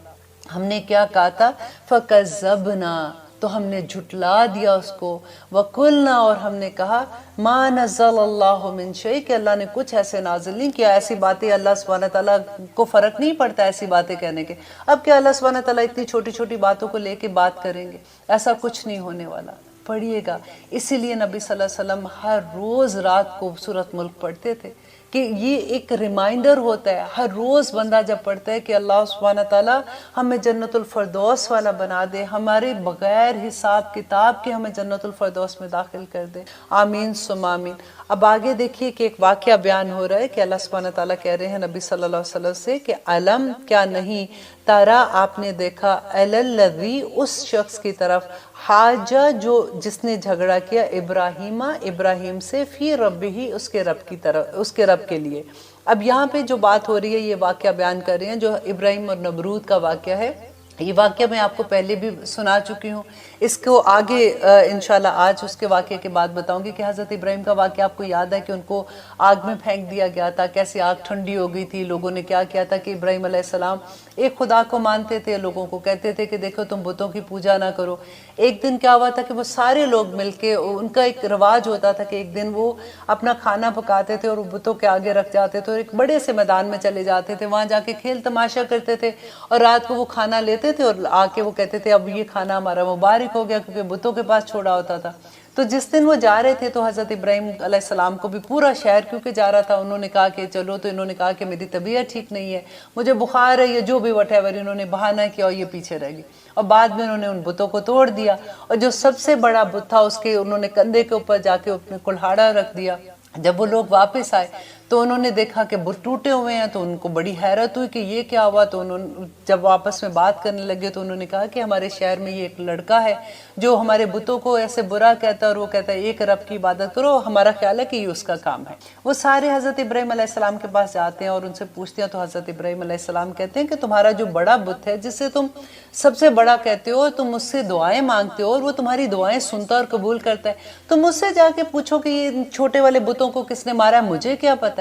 ہم نے کیا کہا تھا؟ فکذبنا, تو ہم نے جھٹلا دیا اس کو. وقلنا, اور ہم نے کہا ما نزل اللہ من شیء, کہ اللہ نے کچھ ایسے نازل نہیں کیا. ایسی باتیں اللہ سبحانہ تعالیٰ کو فرق نہیں پڑتا ایسی باتیں کہنے کے. اب کیا اللہ سبحانہ تعالیٰ اتنی چھوٹی چھوٹی باتوں کو لے کے بات کریں گے؟ ایسا کچھ نہیں ہونے والا. پڑھیے گا. اسی لیے نبی صلی اللہ علیہ وسلم ہر روز رات کو سورۃ ملک پڑھتے تھے کہ یہ ایک ریمائنڈر ہوتا ہے. ہر روز بندہ جب پڑھتا ہے کہ اللہ سبحانہ تعالیٰ ہمیں جنت الفردوس والا بنا دے, ہمارے بغیر حساب کتاب کے ہمیں جنت الفردوس میں داخل کر دے. آمین ثم آمین. اب آگے دیکھیے کہ ایک واقعہ بیان ہو رہا ہے کہ اللہ سبحانہ تعالیٰ کہہ رہے ہیں نبی صلی اللہ علیہ وسلم سے کہ علم, کیا نہیں, تارا, آپ نے دیکھا, الذی, اس شخص کی طرف, حاجہ, جو جس نے جھگڑا کیا, ابراہیم سے, فی ربہ, اس کے رب کی طرف, اس کے رب کے لیے. اب یہاں پہ جو بات ہو رہی ہے یہ واقعہ بیان کر رہے ہیں جو ابراہیم اور نمرود کا واقعہ ہے. یہ واقعہ میں آپ کو پہلے بھی سنا چکی ہوں. اس کو آگے انشاءاللہ آج اس کے واقعے کے بعد بتاؤں گی کہ حضرت ابراہیم کا واقعہ آپ کو یاد ہے کہ ان کو آگ میں پھینک دیا گیا تھا, کیسے آگ ٹھنڈی ہو گئی تھی. لوگوں نے کیا کیا تھا کہ ابراہیم علیہ السلام ایک خدا کو مانتے تھے, لوگوں کو کہتے تھے کہ دیکھو تم بتوں کی پوجا نہ کرو. ایک دن کیا ہوا تھا کہ وہ سارے لوگ مل کے, ان کا ایک رواج ہوتا تھا کہ ایک دن وہ اپنا کھانا پکاتے تھے اور بتوں کے آگے رکھ جاتے تھے اور ایک بڑے سے میدان میں چلے جاتے تھے, وہاں جا کے کھیل تماشا کرتے تھے اور رات کو وہ کھانا لیتے تھے اور آ کے وہ کہتے تھے اب یہ کھانا ہمارا مبارک ہو گیا, کیونکہ بتوں کے پاس چھوڑا ہوتا تھا. تو جس دن وہ جا رہے تھے تو حضرت ابراہیم علیہ السلام کو بھی پورا شہر کیونکہ جا رہا تھا, انہوں نے کہا کہ چلو, تو انہوں نے کہا کہ میری طبیعت ٹھیک نہیں ہے, مجھے بخار ہے, یہ جو بھی وٹ ایور, انہوں نے بہانہ کیا اور یہ پیچھے رہ گئی. اور بعد میں انہوں نے ان بتوں کو توڑ دیا اور جو سب سے بڑا بت تھا اس کے انہوں نے کندھے کے اوپر جا کے اپنے کلہاڑا رکھ دیا. جب وہ لوگ واپس آئے تو انہوں نے دیکھا کہ بت ٹوٹے ہوئے ہیں, تو ان کو بڑی حیرت ہوئی کہ یہ کیا ہوا. تو انہوں نے جب آپس میں بات کرنے لگے تو انہوں نے کہا کہ ہمارے شہر میں یہ ایک لڑکا ہے جو ہمارے بتوں کو ایسے برا کہتا ہے اور وہ کہتا ہے ایک رب کی عبادت کرو, ہمارا خیال ہے کہ یہ اس کا کام ہے. وہ سارے حضرت ابراہیم علیہ السلام کے پاس جاتے ہیں اور ان سے پوچھتے ہیں, تو حضرت ابراہیم علیہ السلام کہتے ہیں کہ تمہارا جو بڑا بت ہے جسے تم سب سے بڑا کہتے ہو, تم اس سے دعائیں مانگتے ہو اور وہ تمہاری دعائیں سنتا اور قبول کرتا ہے, تم اس سے جا کے پوچھو کہ یہ چھوٹے والے بتوں کو کس نے مارا ہے, مجھے کیا پتا ہے.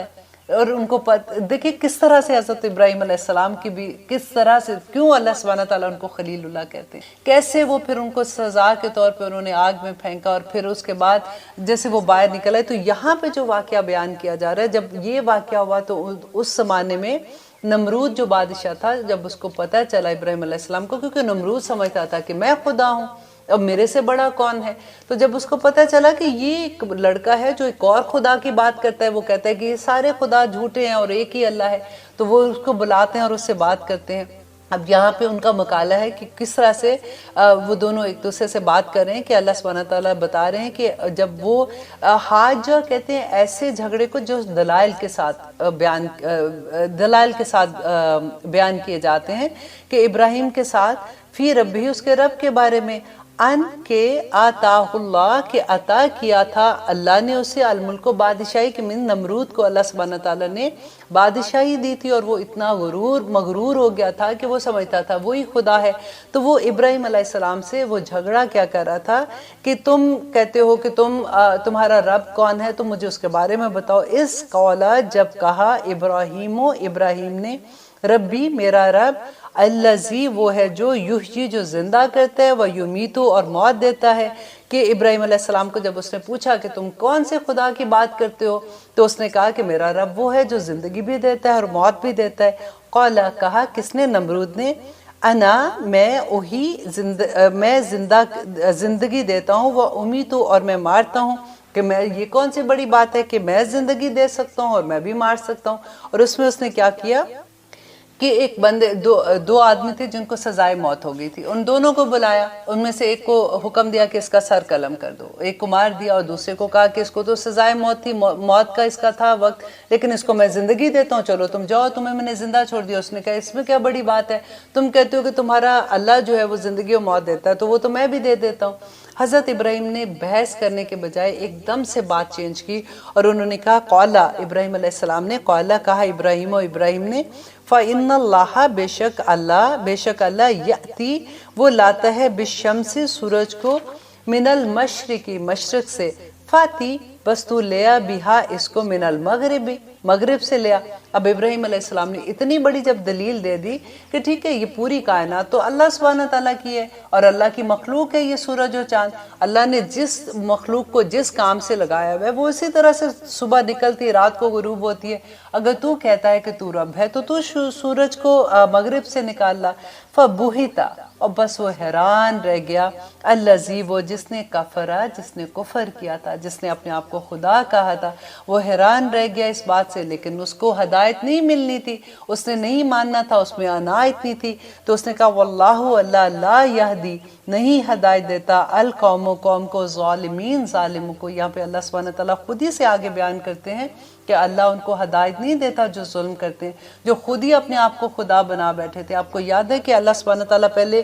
اور ان کو دیکھیں کس طرح سے حضرت ابراہیم علیہ السلام کی بھی کس طرح سے, کیوں اللہ سبحانہ تعالیٰ ان کو خلیل اللہ کہتے ہیں, کیسے وہ پھر ان کو سزا کے طور پہ انہوں نے آگ میں پھینکا اور پھر اس کے بعد جیسے وہ باہر نکل آئے. تو یہاں پہ جو واقعہ بیان کیا جا رہا ہے, جب یہ واقعہ ہوا تو اس زمانے میں نمرود جو بادشاہ تھا, جب اس کو پتہ چلا ابراہیم علیہ السلام کو, کیونکہ نمرود سمجھتا تھا کہ میں خدا ہوں, اب میرے سے بڑا کون ہے, تو جب اس کو پتہ چلا کہ یہ ایک لڑکا ہے جو ایک اور خدا کی بات کرتا ہے, وہ کہتا ہے کہ یہ سارے خدا جھوٹے ہیں اور ایک ہی اللہ ہے, تو وہ اس کو بلاتے ہیں اور اس سے بات کرتے ہیں. اب یہاں پہ ان کا مقالہ ہے کہ کس طرح سے وہ دونوں ایک دوسرے سے بات کر رہے ہیں کہ اللہ سبحانہ تعالیٰ بتا رہے ہیں کہ جب وہ حاجہ کہتے ہیں ایسے جھگڑے کو جو دلائل کے ساتھ بیان کیے جاتے ہیں کہ ابراہیم کے ساتھ فی ربی, اس کے رب کے بارے میں, ان کے آتاہ اللہ, کے عطا کیا تھا اللہ نے اسے, الملک و بادشاہی, کہ من نمرود کو اللہ سبحانہ تعالیٰ نے بادشاہی دی تھی اور وہ اتنا مغرور ہو گیا تھا کہ وہ سمجھتا تھا وہی خدا ہے. تو وہ ابراہیم علیہ السلام سے وہ جھگڑا کیا کر رہا تھا کہ تم کہتے ہو کہ تمہارا رب کون ہے, تم مجھے اس کے بارے میں بتاؤ. اس قولا, جب کہا ابراہیم نے, ربی, میرا رب, الذی, وہ ہے جو یحیی, جو زندہ کرتا ہے, وہ یمیتو, اور موت دیتا ہے. کہ ابراہیم علیہ السلام کو جب اس نے پوچھا کہ تم کون سے خدا کی بات کرتے ہو, تو اس نے کہا کہ میرا رب وہ ہے جو زندگی بھی دیتا ہے اور موت بھی دیتا ہے. قولا, کہا, کس نے, نمرود نے, انا, میں زندگی دیتا ہوں, وہ امیتو, اور میں مارتا ہوں. کہ میں, یہ کون سی بڑی بات ہے کہ میں زندگی دے سکتا ہوں اور میں بھی مار سکتا ہوں. اور اس میں اس نے کیا کیا کہ ایک بندے دو آدمی تھے جن کو سزائے موت ہو گئی تھی، ان دونوں کو بلایا، ان میں سے ایک کو حکم دیا کہ اس کا سر قلم کر دو، ایک کو مار دیا، اور دوسرے کو کہا کہ اس کو تو سزائے موت تھی، موت کا اس کا تھا وقت، لیکن اس کو میں زندگی دیتا ہوں، چلو تم جاؤ، تمہیں میں نے زندہ چھوڑ دیا۔ اس نے کہا اس میں کیا بڑی بات ہے، تم کہتے ہو کہ تمہارا اللہ جو ہے وہ زندگی و موت دیتا ہے، تو وہ تو میں بھی دے دیتا ہوں۔ حضرت ابراہیم نے بحث کرنے کے بجائے ایک دم سے بات چینج کی، اور انہوں نے کہا قالا، ابراہیم علیہ السلام نے قالا کہا، ابراہیم نے فَإِنَّ اللَّهَ بے شک اللہ یأتی وہ لاتا ہے بالشمس سورج کو، من المشرقی مشرق سے، فاتی بس تو لیا بہا اس کو، من المغربی مغرب سے لیا۔ اب ابراہیم علیہ السلام نے اتنی بڑی جب دلیل دے دی کہ ٹھیک ہے یہ پوری کائنات تو اللہ سبحانہ تعالیٰ کی ہے، اور اللہ کی مخلوق ہے یہ سورج و چاند، اللہ نے جس مخلوق کو جس کام سے لگایا ہوا ہے وہ اسی طرح سے صبح نکلتی ہے، رات کو غروب ہوتی ہے۔ اگر تو کہتا ہے کہ تو رب ہے تو سورج کو مغرب سے نکال لا۔ فبہتا، اور بس وہ حیران رہ گیا، الذی وہ جس نے کفرا، جس نے کفر کیا تھا، جس نے اپنے آپ کو خدا کہا تھا، وہ حیران رہ گیا اس بات سے، لیکن اس کو ہدایت نہیں ملنی تھی، اس نے نہیں ماننا تھا، اس میں عنایت نہیں تھی، تو اس نے کہا واللہ اللہ لا یہدی نہیں ہدایت دیتا القوم قوم کو، ظالمین ظالموں کو۔ یہاں پہ اللہ سبحانہ تعالیٰ خود ہی سے آگے بیان کرتے ہیں کہ اللہ ان کو ہدایت نہیں دیتا جو ظلم کرتے ہیں، جو خود ہی اپنے آپ کو خدا بنا بیٹھے تھے۔ آپ کو یاد ہے کہ اللہ سبحانہ تعالیٰ پہلے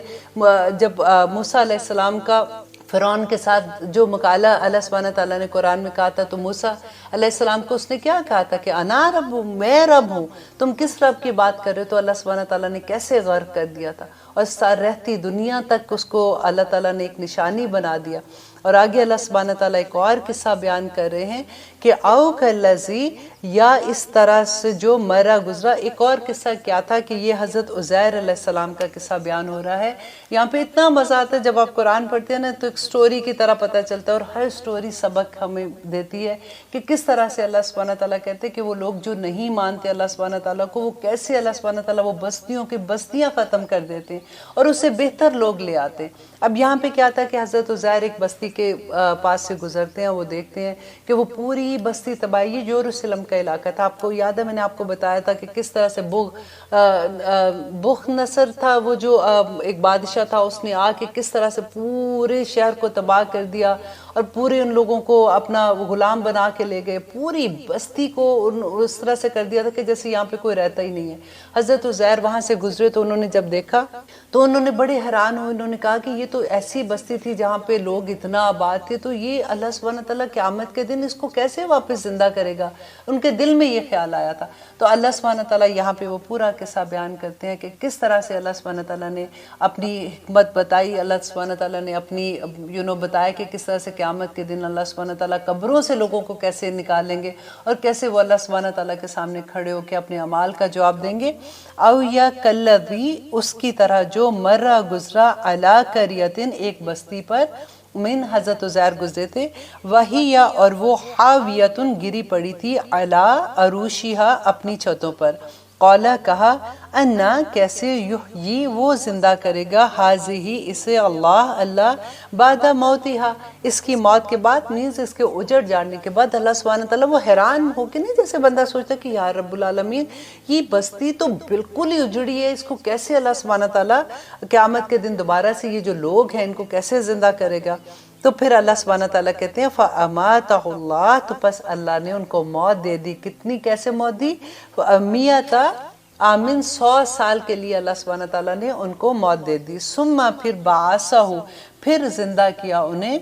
جب موسیٰ علیہ السلام کا فرعون کے ساتھ جو مقالہ اللہ سبحانہ تعالیٰ نے قرآن میں کہا تھا، تو موسیٰ علیہ السلام کو اس نے کیا کہا تھا کہ انا رب ہوں، میں رب ہوں، تم کس رب کی بات کر رہے ہو؟ تو اللہ سبحانہ تعالیٰ نے کیسے غرق کر دیا تھا، اور رہتی دنیا تک اس کو اللہ تعالیٰ نے ایک نشانی بنا دیا۔ اور آگے اللہ سبحانہ تعالیٰ ایک اور قصہ بیان کر رہے ہیں کہ او کالذی، یا اس طرح سے جو مرا گزرا۔ ایک اور قصہ کیا تھا کہ یہ حضرت عزیر علیہ السلام کا قصہ بیان ہو رہا ہے۔ یہاں پہ اتنا مزہ آتا ہے جب آپ قرآن پڑھتے ہیں نا، تو ایک سٹوری کی طرح پتہ چلتا ہے، اور ہر سٹوری سبق ہمیں دیتی ہے کہ کس طرح سے اللہ سبحانہ تعالیٰ کہتے ہیں کہ وہ لوگ جو نہیں مانتے اللہ سبحانہ تعالیٰ کو، وہ کیسے اللہ سبحانہ تعالیٰ وہ بستیوں کی بستیاں ختم کر دیتے ہیں اور اس سے بہتر لوگ لے آتے ہیں۔ اب یہاں پہ کیا تھا کہ حضرت عزیر ایک بستی کے پاس سے گزرتے ہیں، وہ دیکھتے ہیں کہ وہ پوری بستی تباہی، یروشلم کا علاقہ تھا۔ آپ کو یاد ہے میں نے آپ کو بتایا تھا کہ کس طرح سے بخت نصر تھا، وہ جو ایک بادشاہ تھا، اس نے آ کے کس طرح سے پورے شہر کو تباہ کر دیا، اور پورے ان لوگوں کو اپنا غلام بنا کے لے گئے، پوری بستی کو اس طرح سے کر دیا تھا کہ جیسے یہاں پہ کوئی رہتا ہی نہیں ہے۔ حضرت عزیر وہاں سے گزرے تو انہوں نے جب دیکھا تو انہوں نے بڑے حیران ہوئے، انہوں نے کہا کہ یہ تو ایسی بستی تھی جہاں پہ لوگ اتنا آباد تھے، تو یہ اللہ سبحانہ تعالیٰ قیامت کے دن اس کو کیسے واپس زندہ کرے گا؟ ان کے دل میں یہ خیال آیا تھا۔ تو اللہ سبحانہ تعالیٰ یہاں پہ وہ پورا قصہ بیان کرتے ہیں کہ کس طرح سے اللہ سبحانہ تعالیٰ نے اپنی حکمت بتائی، اللہ سبحانہ تعالیٰ نے اپنی بتایا کہ کس طرح سے قیامت کے دن اللہ سبحانہ تعالیٰ قبروں سے لوگوں کو کیسے نکالیں گے، اور کیسے وہ اللہ سبحانہ تعالیٰ کے سامنے کھڑے ہو کے اپنے اعمال کا جواب دیں گے۔ او یا کلذی، اس کی طرح جو مرہ گزرا، علی قریۃ ایک بستی پر، من حضرت عزیر گزرے تھے، وہی یا اور وہ حاویتن گری پڑی تھی، علی عروشہا اپنی چھتوں پر، قولا کہا، انا کیسے یحیی وہ زندہ کرے گا، ہذہ اسے اللہ بعد موتہا اس کی موت کے بعد، مینز اس کے اجڑ جانے کے بعد۔ اللہ سبحانہ تعالیٰ وہ حیران ہو کے نہیں، جیسے بندہ سوچتا کہ یا رب العالمین یہ بستی تو بالکل ہی اجڑی ہے، اس کو کیسے اللہ سبحانہ تعالیٰ قیامت کے دن دوبارہ سے یہ جو لوگ ہیں ان کو کیسے زندہ کرے گا؟ تو پھر اللہ سبحانہ تعالیٰ کہتے ہیں فَأَمَاتَهُ اللَّهُ، تو پس اللہ نے ان کو موت دے دی۔ کتنی، کیسے موت دی؟ فَأَمِيَتَ آمین، 100 سال کے لیے اللہ سبحانہ تعالیٰ نے ان کو موت دے دی۔ ثم پھر بعثہ، پھر زندہ کیا انہیں،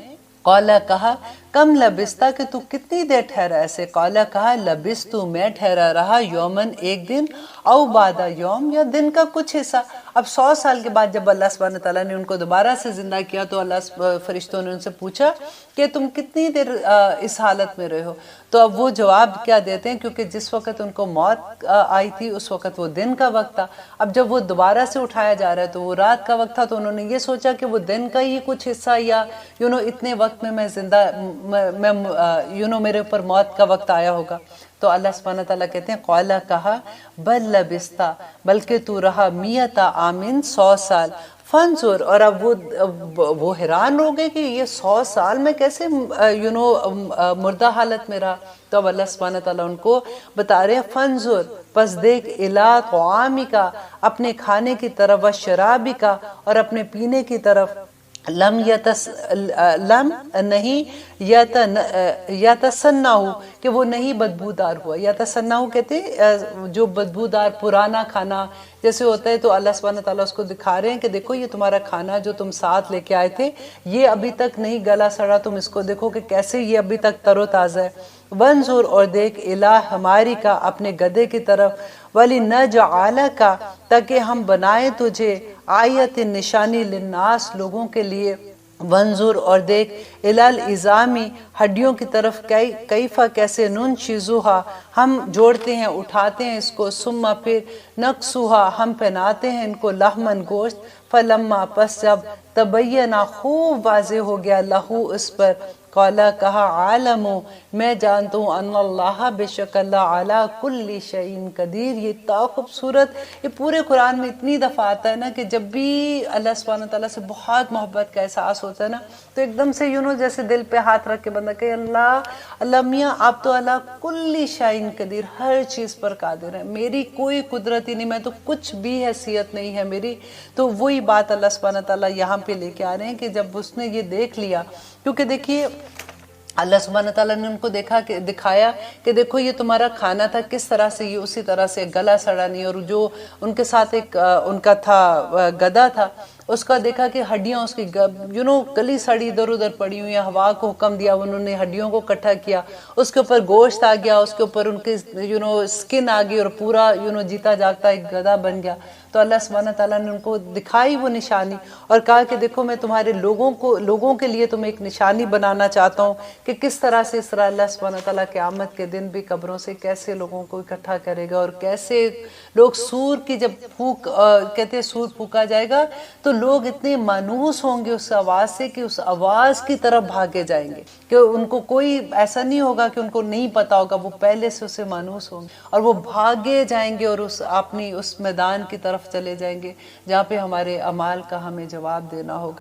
قولا کہا، کم لبستا کہ تو کتنی دیر ٹھہرا ایسے، قولا کہا، لبستو میں ٹھہرا رہا، یومن ایک دن، او بعد یوم یا دن کا کچھ حصہ۔ اب 100 سال کے بعد جب اللہ سبحانہ تعالیٰ نے ان کو دوبارہ سے زندہ کیا تو اللہ فرشتوں نے ان سے پوچھا کہ تم کتنی دیر اس حالت میں رہے ہو؟ تو اب وہ جواب کیا دیتے ہیں، کیونکہ جس وقت ان کو موت آئی تھی اس وقت وہ دن کا وقت تھا، اب جب وہ دوبارہ سے اٹھایا جا رہا ہے تو وہ رات کا وقت تھا، تو انہوں نے یہ سوچا کہ وہ دن کا ہی کچھ حصہ، یا اتنے وقت میں زندہ میرے اوپر موت کا وقت آیا ہوگا۔ تو اللہ سبحانہ تعالیٰ کہتے ہیں قولا کہا، بل لبستا بلکہ تو رہا، 100 آمین 100 سال، فنظر، اور اب وہ حیران ہو گئے کہ یہ 100 سال میں کیسے مردہ حالت میں رہا. تو اب اللہ سبحانہ تعالیٰ ان کو بتا رہے ہیں فنظر، پس دیکھ الی طعامکا، اپنے کھانے کی طرف، و شرابکا، اور اپنے پینے کی طرف، لم نہیں یتسنہ، کہ وہ نہیں بدبودار ہوا. یتسنہ کہتے ہیں جو بدبودار پرانا کھانا جیسے ہوتا ہے. تو اللہ سبحانہ تعالیٰ اس کو دکھا رہے ہیں کہ دیکھو یہ تمہارا کھانا جو تم ساتھ لے کے آئے تھے یہ ابھی تک نہیں گلا سڑا، تم اس کو دیکھو کہ کیسے یہ ابھی تک تر و تازہ ہے. وانظر، اور دیکھ الی حمارکا، اپنے گدھے کی طرف، وَلِنَجْعَلَكَ، تاکہ ہم بنائیں تجھے، آیت نشانی للناس، لوگوں کے لیے. وانظر، اور دیکھ الی العظام، ہڈیوں کی طرف، کیف، کیسے، ننشزھا، ہم جوڑتے ہیں، اٹھاتے ہیں اس کو، ثم، پھر، نکسوھا، ہم پہناتے ہیں ان کو، لحمن، گوشت. فلما، پس جب، تبینہ، خوب واضح ہو گیا، لہو، اس پر، قالا، کہا، عالم، میں جانتا ہوں، ان اللہ، بے شک اللہ، علی کل شیء قدیر. یہ اتنا خوبصورت، یہ پورے قرآن میں اتنی دفعہ آتا ہے نا کہ جب بھی اللہ سبحانہ تعالیٰ سے بہت محبت کا احساس ہوتا ہے نا تو ایک دم سے جیسے دل پہ ہاتھ رکھ کے بندہ کہ اللہ میاں آپ تو علی کل شیء قدیر، ہر چیز پر قادر ہے، میری کوئی قدرت ہی نہیں، میں تو کچھ بھی حیثیت نہیں ہے میری. تو وہی بات اللہ سبحانہ تعالیٰ یہاں پہ لے کے آ رہے ہیں کہ جب اس نے یہ دیکھ لیا، کیونکہ دیکھیے اللہ سبحانہ تعالیٰ نے ان کو دکھایا کہ دیکھو یہ تمہارا کھانا تھا، کس طرح سے یہ اسی طرح سے گلا سڑا نہیں. اور جو ان کے ساتھ ایک ان کا تھا گدھا تھا، اس کا دیکھا کہ ہڈیاں اس کی گلی سڑی ادھر ادھر پڑی ہوئی ہیں. ہوا کو حکم دیا، انہوں نے ہڈیوں کو اکٹھا کیا، اس کے اوپر گوشت آ گیا، اس کے اوپر ان کی سکن آ گئی، اور پورا جیتا جاگتا ایک گدھا بن گیا. تو اللہ سبحانہ تعالیٰ نے ان کو دکھائی وہ نشانی اور کہا کہ دیکھو میں تمہارے لوگوں کے لیے تمہیں ایک نشانی بنانا چاہتا ہوں کہ کس طرح سے اس طرح اللہ سبحانہ تعالیٰ قیامت کے دن بھی قبروں سے کیسے لوگوں کو اکٹھا کرے گا، اور کیسے لوگ سور کی جب کہتے ہیں سور پھونکا جائے گا تو لوگ اتنے مانوس ہوں گے اس آواز سے کہ اس آواز کی طرف بھاگے جائیں گے، کہ ان کو کوئی ایسا نہیں ہوگا کہ ان کو نہیں پتا ہوگا، وہ پہلے سے اسے مانوس ہوں گے اور وہ بھاگے جائیں گے اور اپنی اس میدان کی طرف چلے جائیں گے جہاں پہ ہمارے اعمال کا ہمیں جواب دینا ہوگا.